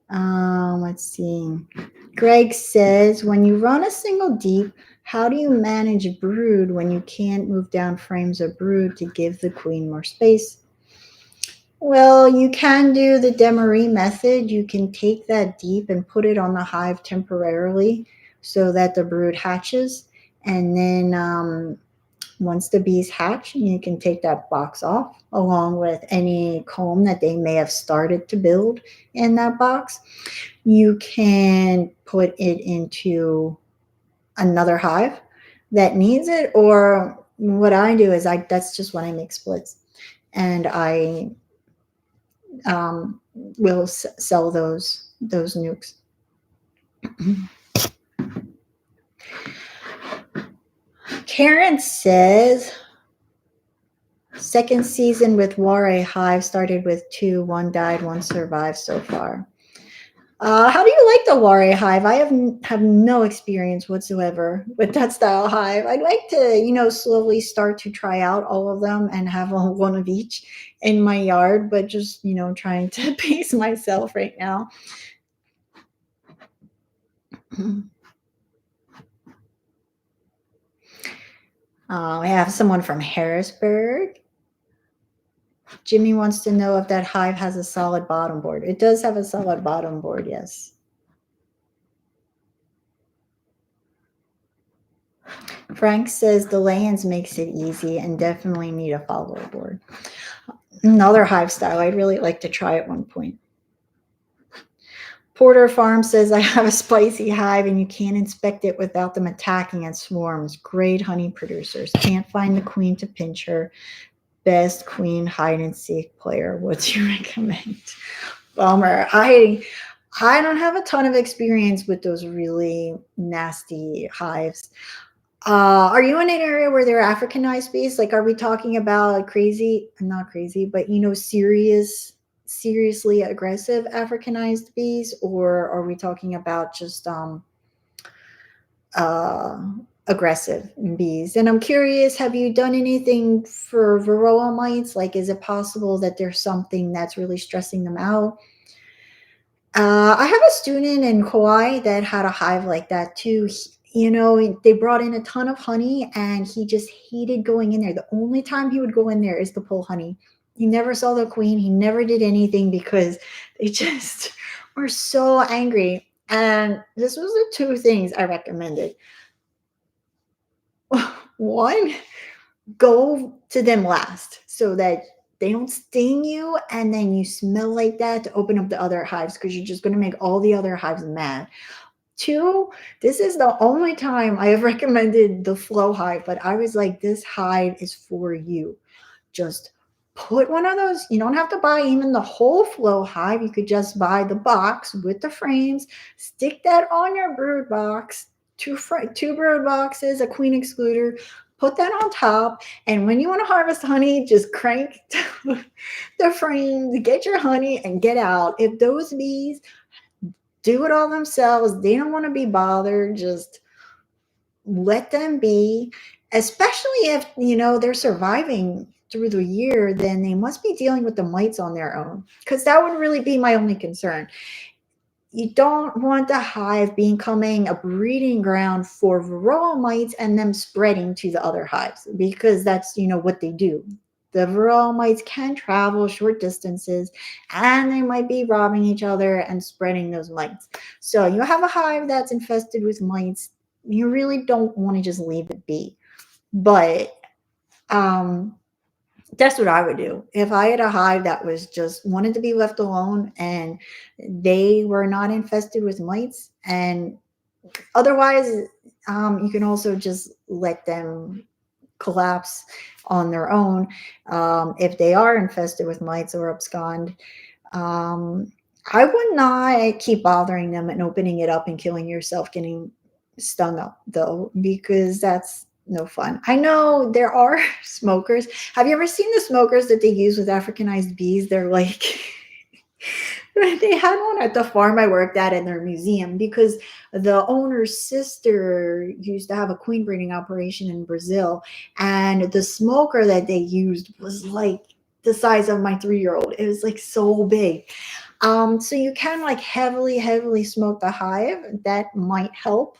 A: Let's see. Greg says, when you run a single deep, how do you manage brood when you can't move down frames of brood to give the queen more space? Well, you can do the Demaree method. You can take that deep and put it on the hive temporarily so that the brood hatches. And then once the bees hatch, you can take that box off along with any comb that they may have started to build in that box. You can put it into another hive that needs it, or what I do is that's just when I make splits, and I will sell those nukes. Karen says, second season with Ware Hive, started with 2, 1 died, 1 survived so far. How do you like the Ware Hive? I have no experience whatsoever with that style hive. I'd like to, slowly start to try out all of them and have one of each in my yard, but just, trying to pace myself right now. I have someone from Harrisburg. Jimmy wants to know if that hive has a solid bottom board. It does have a solid bottom board, yes. Frank says the lay-ins makes it easy and definitely need a follower board. Another hive style I'd really like to try at one point. Porter Farm says, I have a spicy hive and you can't inspect it without them attacking in swarms. Great honey producers. Can't find the queen to pinch her. Best queen hide and seek player. What do you recommend? Bummer. I don't have a ton of experience with those really nasty hives. Are you in an area where there are Africanized bees? Like, are we talking about crazy? Not crazy, but serious seriously aggressive Africanized bees, or are we talking about just uh, aggressive bees? And I'm curious, have you done anything for varroa mites? Like, is it possible that there's something that's really stressing them out? I have a student in Kauai that had a hive like that too. They brought in a ton of honey and he just hated going in there. The only time he would go in there is to pull honey. He never saw the queen. He never did anything because they just were so angry. And this was the two things I recommended. One, go to them last so that they don't sting you and then you smell like that to open up the other hives, because you're just going to make all the other hives mad. Two, this is the only time I have recommended the flow hive, but I was like, this hive is for you. Just put one of those. You don't have to buy even the whole flow hive. You could just buy the box with the frames, stick that on your brood box, two brood boxes, a queen excluder, put that on top. And when you want to harvest honey, just crank the frames, get your honey and get out. If those bees do it all themselves, they don't want to be bothered, just let them be. Especially if they're surviving through the year, then they must be dealing with the mites on their own, because that would really be my only concern. You don't want the hive becoming a breeding ground for varroa mites and them spreading to the other hives, because that's what they do. The varroa mites can travel short distances and they might be robbing each other and spreading those mites. So you have a hive that's infested with mites, you really don't want to just leave it be. But that's what I would do if I had a hive that was just wanted to be left alone and they were not infested with mites. And otherwise, you can also just let them collapse on their own. If they are infested with mites or abscond, I would not keep bothering them and opening it up and killing yourself getting stung up, though, because that's no fun. I know there are smokers. Have you ever seen the smokers that they use with Africanized bees? They're like, they had one at the farm I worked at in their museum, because the owner's sister used to have a queen breeding operation in Brazil, and the smoker that they used was like the size of my 3-year-old. It was like so big. So you can like heavily smoke the hive. That might help.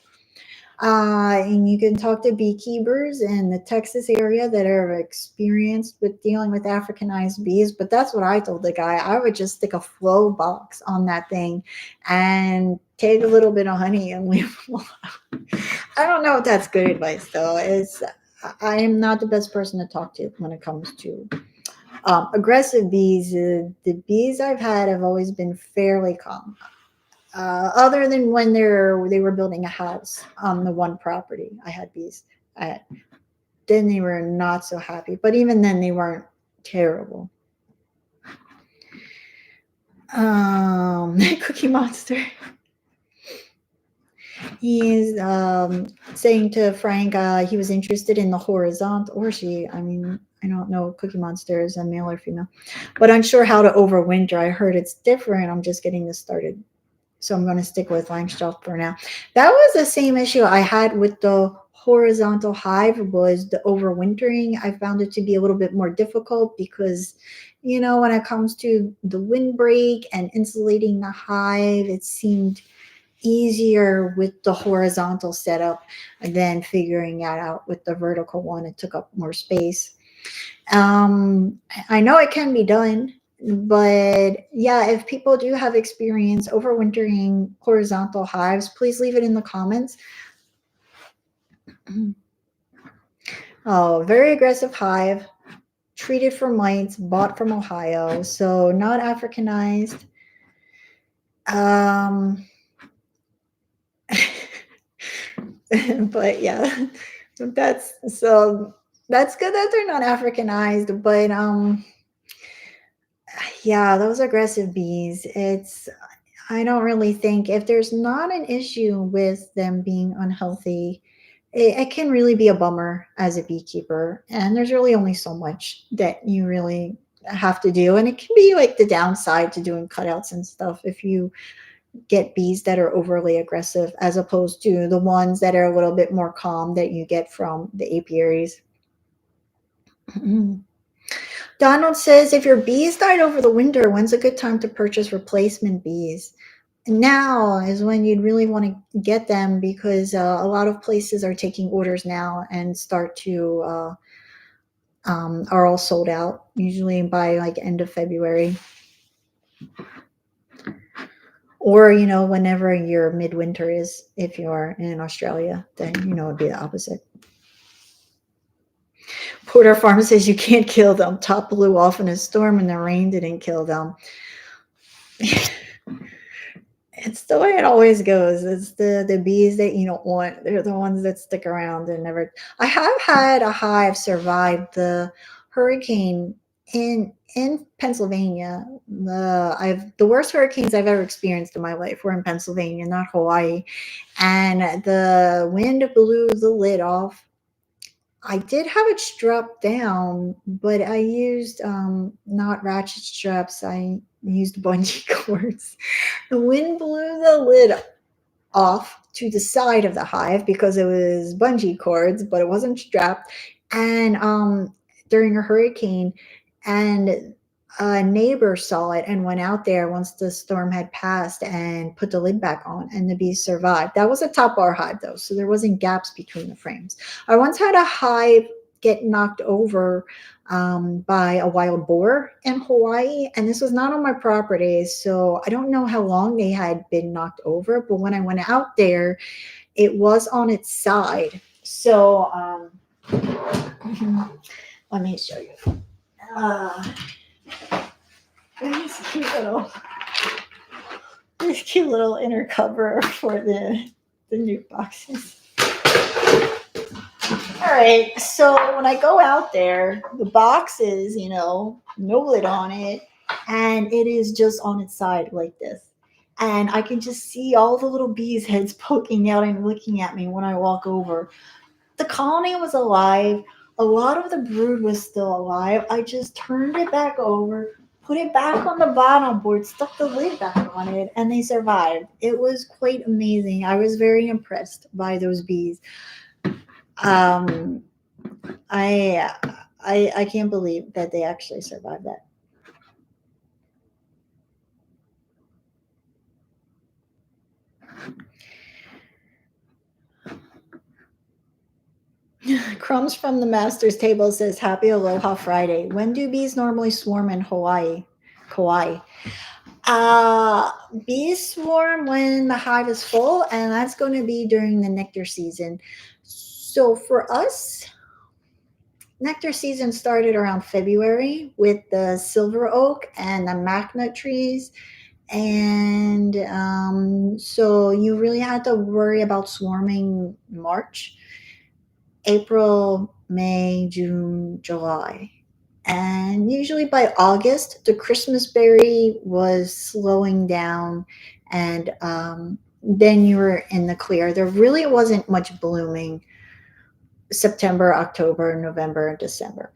A: And you can talk to beekeepers in the Texas area that are experienced with dealing with Africanized bees. But that's what I told the guy. I would just stick a flow box on that thing and take a little bit of honey and leave it alone. I don't know if that's good advice, though. I am not the best person to talk to when it comes to aggressive bees. The bees I've had have always been fairly calm. Other than when they were building a house on the one property I had bees at, then they were not so happy. But even then, they weren't terrible. Cookie Monster. He's saying to Frank he was interested in the horizontal, or she, I mean, I don't know, Cookie Monster is a male or female, but unsure how to overwinter. I heard it's different. I'm just getting this started. So I'm going to stick with Langstroth for now. That was the same issue I had with the horizontal hive, was the overwintering. I found it to be a little bit more difficult because, when it comes to the windbreak and insulating the hive, it seemed easier with the horizontal setup than figuring that out with the vertical one. It took up more space. I know it can be done. But yeah, if people do have experience overwintering horizontal hives, please leave it in the comments. Oh, very aggressive hive, treated for mites, bought from Ohio, so not Africanized. But yeah, that's good that they're not Africanized, but yeah, those aggressive bees, I don't really think, if there's not an issue with them being unhealthy, it can really be a bummer as a beekeeper. And there's really only so much that you really have to do. And it can be like the downside to doing cutouts and stuff if you get bees that are overly aggressive, as opposed to the ones that are a little bit more calm that you get from the apiaries. Donald says, if your bees died over the winter, when's a good time to purchase replacement bees? Now is when you'd really want to get them, because a lot of places are taking orders now and start to are all sold out, usually by like end of February. Or, whenever your midwinter is. If you're in Australia, then, it'd be the opposite. Porter Farm says you can't kill them. Top blew off in a storm and the rain didn't kill them. It's the way it always goes. It's the bees that you don't want. They're the ones that stick around and never. I have had a hive survive the hurricane in Pennsylvania. The worst hurricanes I've ever experienced in my life were in Pennsylvania, not Hawaii, and the wind blew the lid off. I did have it strapped down, but I used not ratchet straps. I used bungee cords. The wind blew the lid off to the side of the hive because it was bungee cords, but it wasn't strapped. And during a hurricane, and a neighbor saw it and went out there once the storm had passed and put the lid back on, and the bees survived. That was a top bar hive though, so there wasn't gaps between the frames. I once had a hive get knocked over by a wild boar in Hawaii, and this was not on my property, so I don't know how long they had been knocked over, but when I went out there, it was on its side. So let me show you. This cute little inner cover for the new boxes. All right, so when I go out there, the box is, no lid on it, and it is just on its side like this. And I can just see all the little bees' heads poking out and looking at me when I walk over. The colony was alive. A lot of the brood was still alive. I just turned it back over, put it back on the bottom board, stuck the lid back on it, and they survived. It was quite amazing. I was very impressed by those bees. I can't believe that they actually survived that. Crumbs from the master's table says, happy Aloha Friday. When do bees normally swarm in Hawaii? Kauai. Bees swarm when the hive is full, and that's going to be during the nectar season. So for us, nectar season started around February with the silver oak and the macnut trees. And so you really had to worry about swarming March, April, May, June, July. And usually by August, the Christmas berry was slowing down, and then you were in the clear. There really wasn't much blooming September, October, November, and December.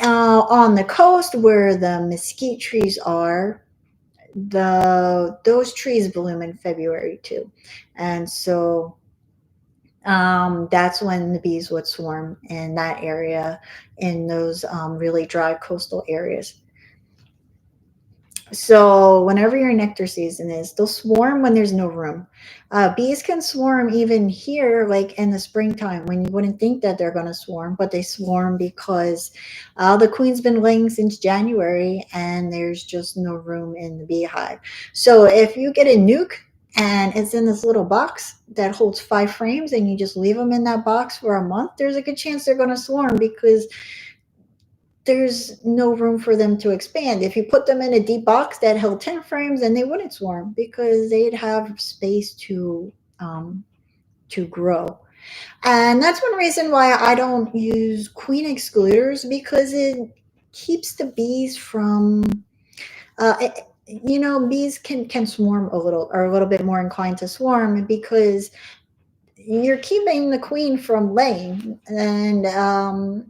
A: On the coast where the mesquite trees are, those trees bloom in February too. And so that's when the bees would swarm in that area, in those really dry coastal areas. So whenever your nectar season is, they'll swarm when there's no room. Bees can swarm even here, like in the springtime, when you wouldn't think that they're going to swarm, but they swarm because the queen's been laying since January and there's just no room in the beehive. So if you get a nuke and it's in this little box that holds 5 frames and you just leave them in that box for a month, there's a good chance they're going to swarm because there's no room for them to expand. If you put them in a deep box that held 10 frames, then they wouldn't swarm because they'd have space to grow. And that's one reason why I don't use queen excluders, because it keeps the bees from bees can swarm a little, or a little bit more inclined to swarm, because you're keeping the queen from laying. And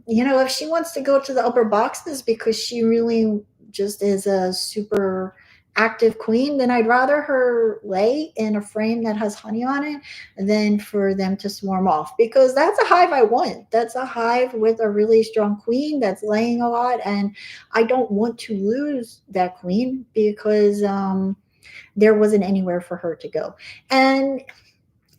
A: if she wants to go to the upper boxes because she really just is a super active queen, then I'd rather her lay in a frame that has honey on it than for them to swarm off, because that's a hive I want. That's a hive with a really strong queen that's laying a lot, and I don't want to lose that queen because there wasn't anywhere for her to go. And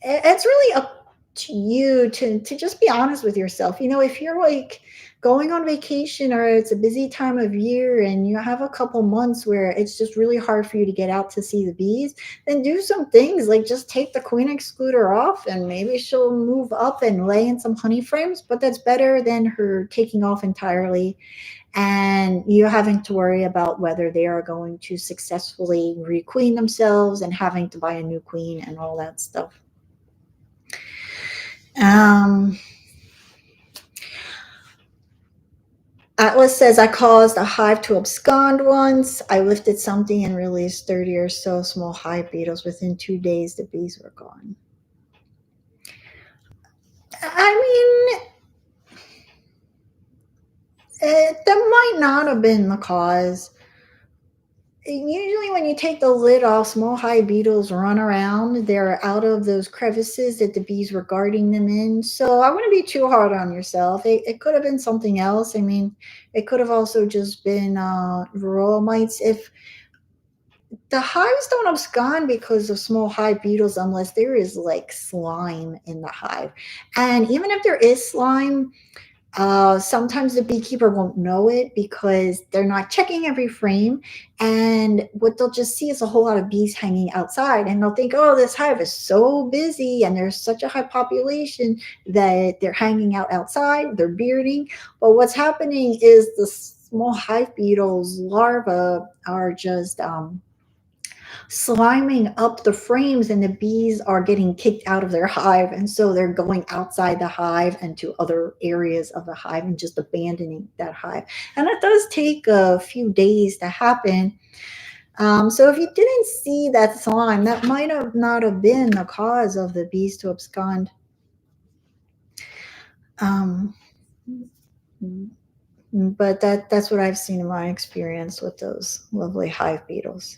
A: it's really up to you to just be honest with yourself. If you're like going on vacation or it's a busy time of year and you have a couple months where it's just really hard for you to get out to see the bees, then do some things like just take the queen excluder off and maybe she'll move up and lay in some honey frames. But that's better than her taking off entirely and you having to worry about whether they are going to successfully requeen themselves and having to buy a new queen and all that stuff. Um, Atlas says, I caused a hive to abscond once. I lifted something and released 30 or so small hive beetles. Within 2 days, the bees were gone. I mean, that might not have been the cause. Usually when you take the lid off, small hive beetles run around. They're out of those crevices that the bees were guarding them in. So I wouldn't be too hard on yourself. It could have been something else. I mean, it could have also just been varroa mites. If the hives don't abscond because of small hive beetles unless there is like slime in the hive. And even if there is slime, sometimes the beekeeper won't know it because they're not checking every frame. And what they'll just see is a whole lot of bees hanging outside. And they'll think, oh, this hive is so busy and there's such a high population that they're hanging out outside, they're bearding. But what's happening is the small hive beetles larvae are just sliming up the frames and the bees are getting kicked out of their hive, and so they're going outside the hive and to other areas of the hive and just abandoning that hive. And it does take a few days to happen. So if you didn't see that slime, that might have not have been the cause of the bees to abscond. um, but that's what I've seen in my experience with those lovely hive beetles.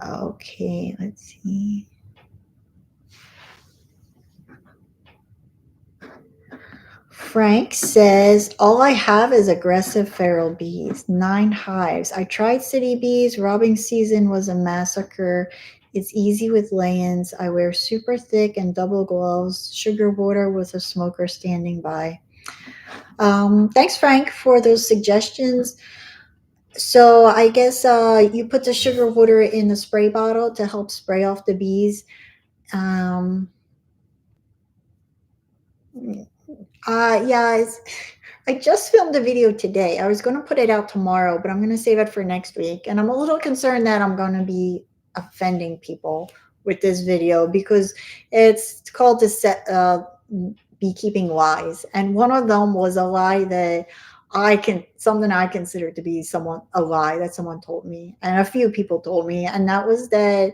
A: Okay, let's see. Frank says, all I have is aggressive feral bees, 9 hives. I tried city bees. Robbing season was a massacre. It's easy with lay-ins. I wear super thick and double gloves, sugar water with a smoker standing by. Thanks, Frank, for those suggestions. So I guess you put the sugar water in the spray bottle to help spray off the bees. Um, yeah, I just filmed a video today. I was going to put it out tomorrow, but I'm going to save it for next week. And I'm a little concerned that I'm going to be offending people with this video because it's called the set beekeeping lies. And one of them was a lie that something I consider to be a lie that someone told me. And a few people told me. And that was that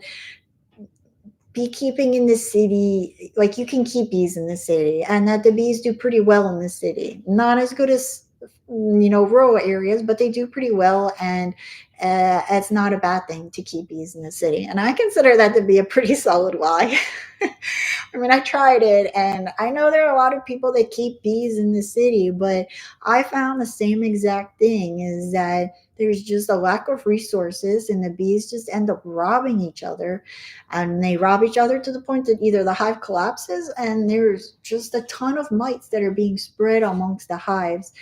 A: beekeeping in the city, like you can keep bees in the city and that the bees do pretty well in the city, not as good as rural areas, but they do pretty well. And it's not a bad thing to keep bees in the city, and I consider that to be a pretty solid lie. I mean, I tried it, and I know there are a lot of people that keep bees in the city, but I found the same exact thing, is that there's just a lack of resources and the bees just end up robbing each other, and they rob each other to the point that either the hive collapses and there's just a ton of mites that are being spread amongst the hives.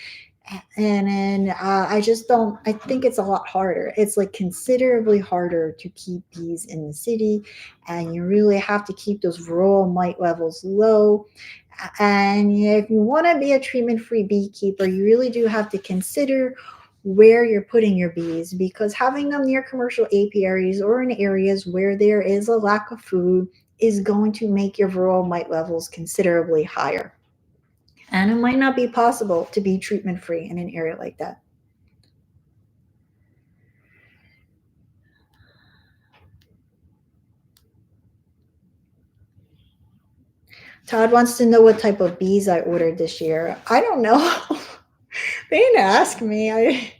A: And then I just don't, I think it's a lot harder. It's like considerably harder to keep bees in the city, and you really have to keep those rural mite levels low. And if you want to be a treatment-free beekeeper, you really do have to consider where you're putting your bees, because having them near commercial apiaries or in areas where there is a lack of food is going to make your rural mite levels considerably higher. And it might not be possible to be treatment free in an area like that. Todd wants to know what type of bees I ordered this year. I don't know. They didn't ask me.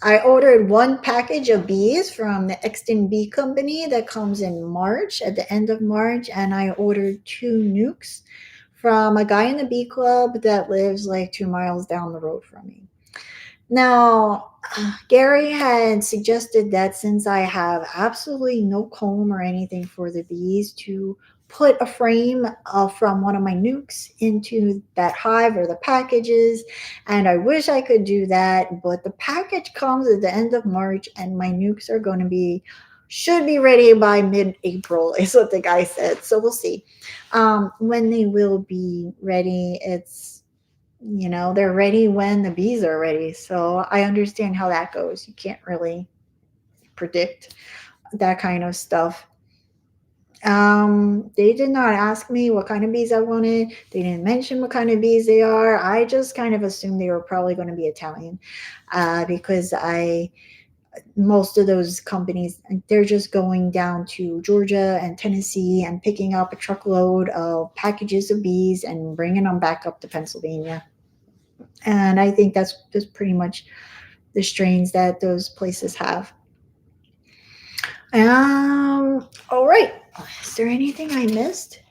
A: I ordered one package of bees from the Exton Bee Company that comes in March, at the end of March, and I ordered two nukes from a guy in the bee club that lives like 2 miles down the road from me. Now, Gary had suggested that since I have absolutely no comb or anything for the bees, to put a frame from one of my nukes into that hive or the packages. And I wish I could do that, but the package comes at the end of March and my nukes are going to be, should be ready by mid-April, is what the guy said. So we'll see when they will be ready. They're ready when the bees are ready. So I understand how that goes. You can't really predict that kind of stuff. They did not ask me what kind of bees I wanted. They didn't mention what kind of bees they are. I just kind of assumed they were probably going to be Italian, because most of those companies, they're just going down to Georgia and Tennessee and picking up a truckload of packages of bees and bringing them back up to Pennsylvania. And I think that's pretty much the strains that those places have. All right. Is there anything I missed?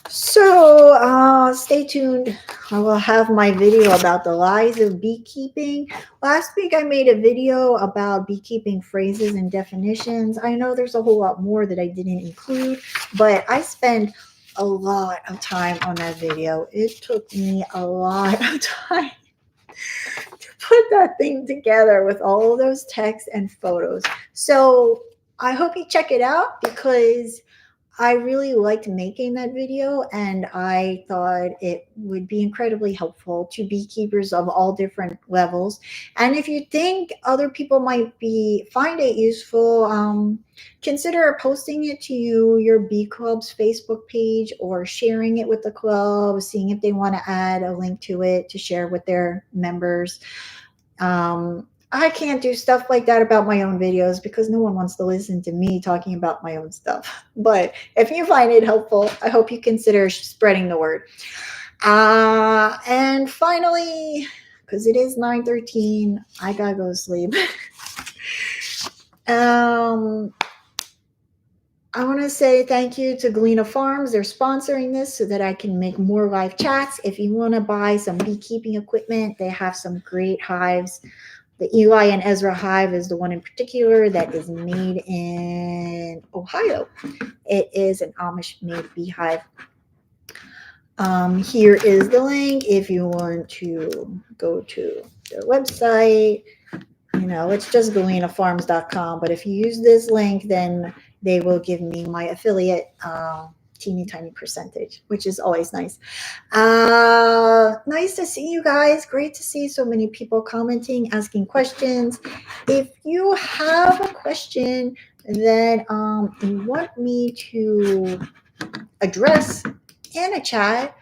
A: So stay tuned. I will have my video about the lies of beekeeping. Last week I made a video about beekeeping phrases and definitions. I know there's a whole lot more that I didn't include, but I spent a lot of time on that video. It took me a lot of time to put that thing together with all of those texts and photos. So I hope you check it out, because I really liked making that video and I thought it would be incredibly helpful to beekeepers of all different levels. And if you think other people might find it useful, consider posting it to your bee club's Facebook page, or sharing it with the club, seeing if they want to add a link to it to share with their members. I can't do stuff like that about my own videos because no one wants to listen to me talking about my own stuff. But if you find it helpful, I hope you consider spreading the word. And finally, because it is 9:13, I gotta go to sleep. I want to say thank you to Galena Farms. They're sponsoring this so that I can make more live chats. If you want to buy some beekeeping equipment, they have some great hives. The Eli and Ezra hive is the one in particular that is made in Ohio. It is an Amish-made beehive. Here is the link if you want to go to their website. It's just galenafarms.com. But if you use this link, then they will give me my affiliate teeny tiny percentage, which is always nice. Nice to see you guys. Great to see so many people commenting, asking questions. If you have a question that you want me to address in a chat,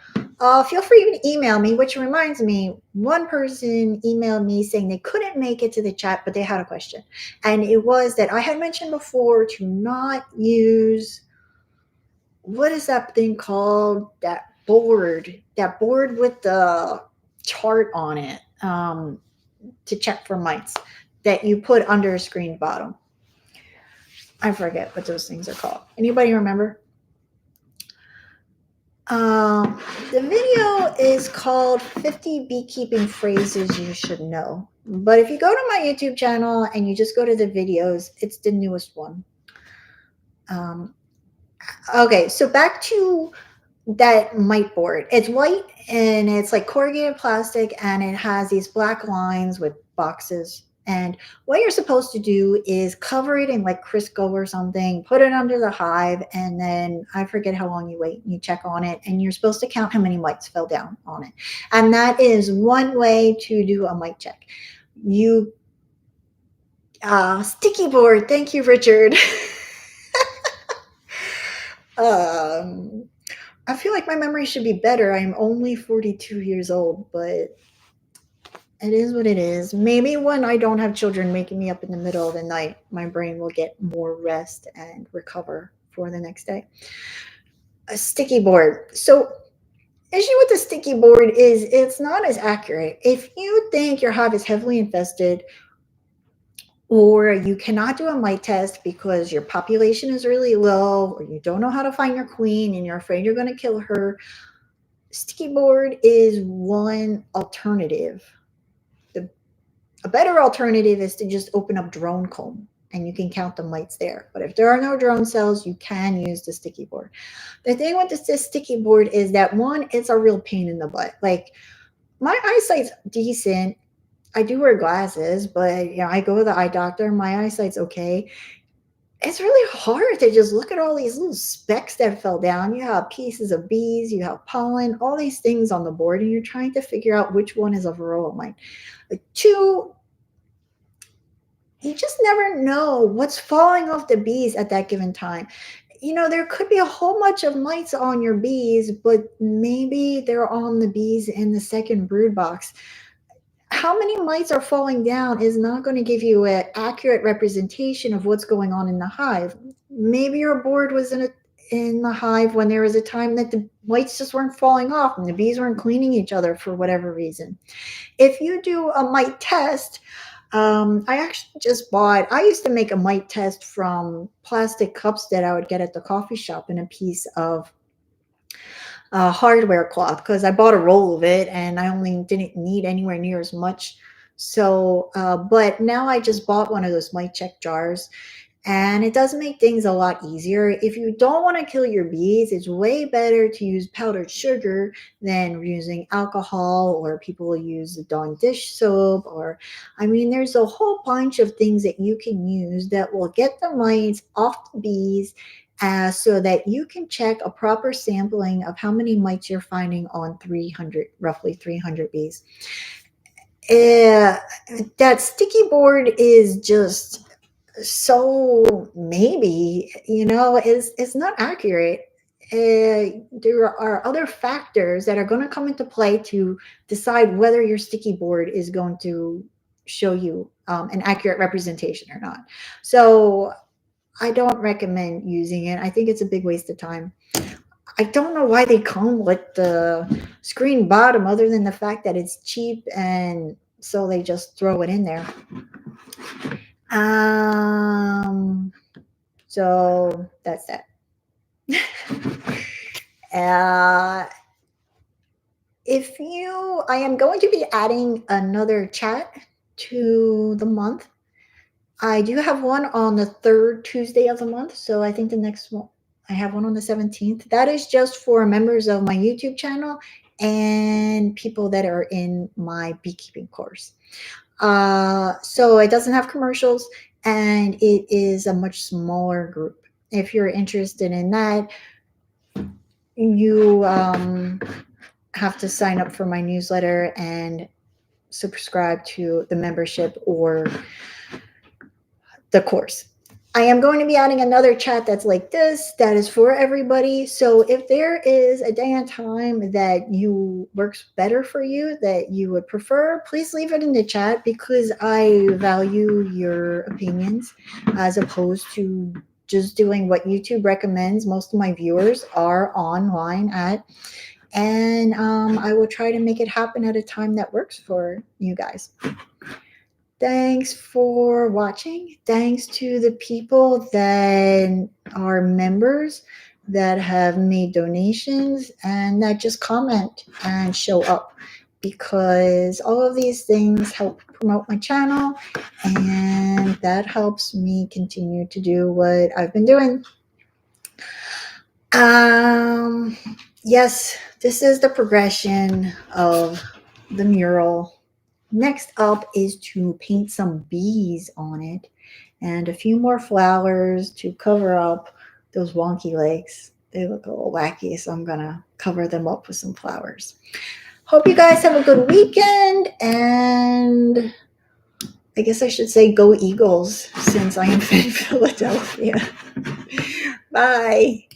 A: feel free to email me, which reminds me, one person emailed me saying they couldn't make it to the chat, but they had a question. And it was that I had mentioned before to not use, what is that thing called? That board with the chart on it, to check for mites that you put under a screen bottom. I forget what those things are called. Anybody remember? The video is called 50 Beekeeping Phrases You Should Know. But if you go to my YouTube channel and you just go to the videos, it's the newest one. Okay, so back to that mite board. It's white and it's like corrugated plastic, and it has these black lines with boxes. And what you're supposed to do is cover it in like Crisco or something, put it under the hive, and then I forget how long you wait. You check on it, and you're supposed to count how many mites fell down on it. And that is one way to do a mite check. Sticky board. Thank you, Richard. I feel like my memory should be better. I'm only 42 years old, but it is what it is. Maybe when I don't have children waking me up in the middle of the night, my brain will get more rest and recover for the next day. A sticky board. So issue with the sticky board is it's not as accurate. If you think your hive is heavily infested, or you cannot do a mite test because your population is really low, or you don't know how to find your queen and you're afraid you're going to kill her, sticky board is one alternative. A better alternative is to just open up drone comb and you can count the mites there. But if there are no drone cells, you can use the sticky board. The thing with this sticky board is that, one, it's a real pain in the butt. Like, my eyesight's decent. I do wear glasses, but I go to the eye doctor. My eyesight's okay. It's really hard to just look at all these little specks that fell down. You have pieces of bees, you have pollen, all these things on the board, and you're trying to figure out which one is a varroa mite. Two, you just never know what's falling off the bees at that given time. There could be a whole bunch of mites on your bees, but maybe they're on the bees in the second brood box. How many mites are falling down is not going to give you an accurate representation of what's going on in the hive. Maybe your board was in the hive when there was a time that the mites just weren't falling off and the bees weren't cleaning each other for whatever reason. If you do a mite test, I actually just bought, I used to make a mite test from plastic cups that I would get at the coffee shop in a piece of hardware cloth, because I bought a roll of it and I only didn't need anywhere near as much. So, but now I just bought one of those mite check jars, and it does make things a lot easier. If you don't want to kill your bees, it's way better to use powdered sugar than using alcohol, or people use the Dawn dish soap, or there's a whole bunch of things that you can use that will get the mites off the bees, so that you can check a proper sampling of how many mites you're finding on roughly 300 bees. That sticky board is just so maybe, it's not accurate. There are other factors that are going to come into play to decide whether your sticky board is going to show you an accurate representation or not. So I don't recommend using it. I think it's a big waste of time. I don't know why they come with the screen bottom, other than the fact that it's cheap, and so they just throw it in there. So that's that. I am going to be adding another chat to the month. I do have one on the third Tuesday of the month, so I think the next one, I have one on the 17th. That is just for members of my YouTube channel and people that are in my beekeeping course. So it doesn't have commercials, and it is a much smaller group. If you're interested in that, you have to sign up for my newsletter and subscribe to the membership or the course. I am going to be adding another chat that's like this, that is for everybody. So if there is a day and time that works better for you, that you would prefer, please leave it in the chat, because I value your opinions as opposed to just doing what YouTube recommends. Most of my viewers are online and I will try to make it happen at a time that works for you guys. Thanks for watching. Thanks to the people that are members, that have made donations, and that just comment and show up, because all of these things help promote my channel, and that helps me continue to do what I've been doing. Yes, this is the progression of the mural. Next up is to paint some bees on it and a few more flowers to cover up those wonky legs. They look a little wacky, so I'm going to cover them up with some flowers. Hope you guys have a good weekend, and I guess I should say go Eagles, since I am in Philadelphia. Bye.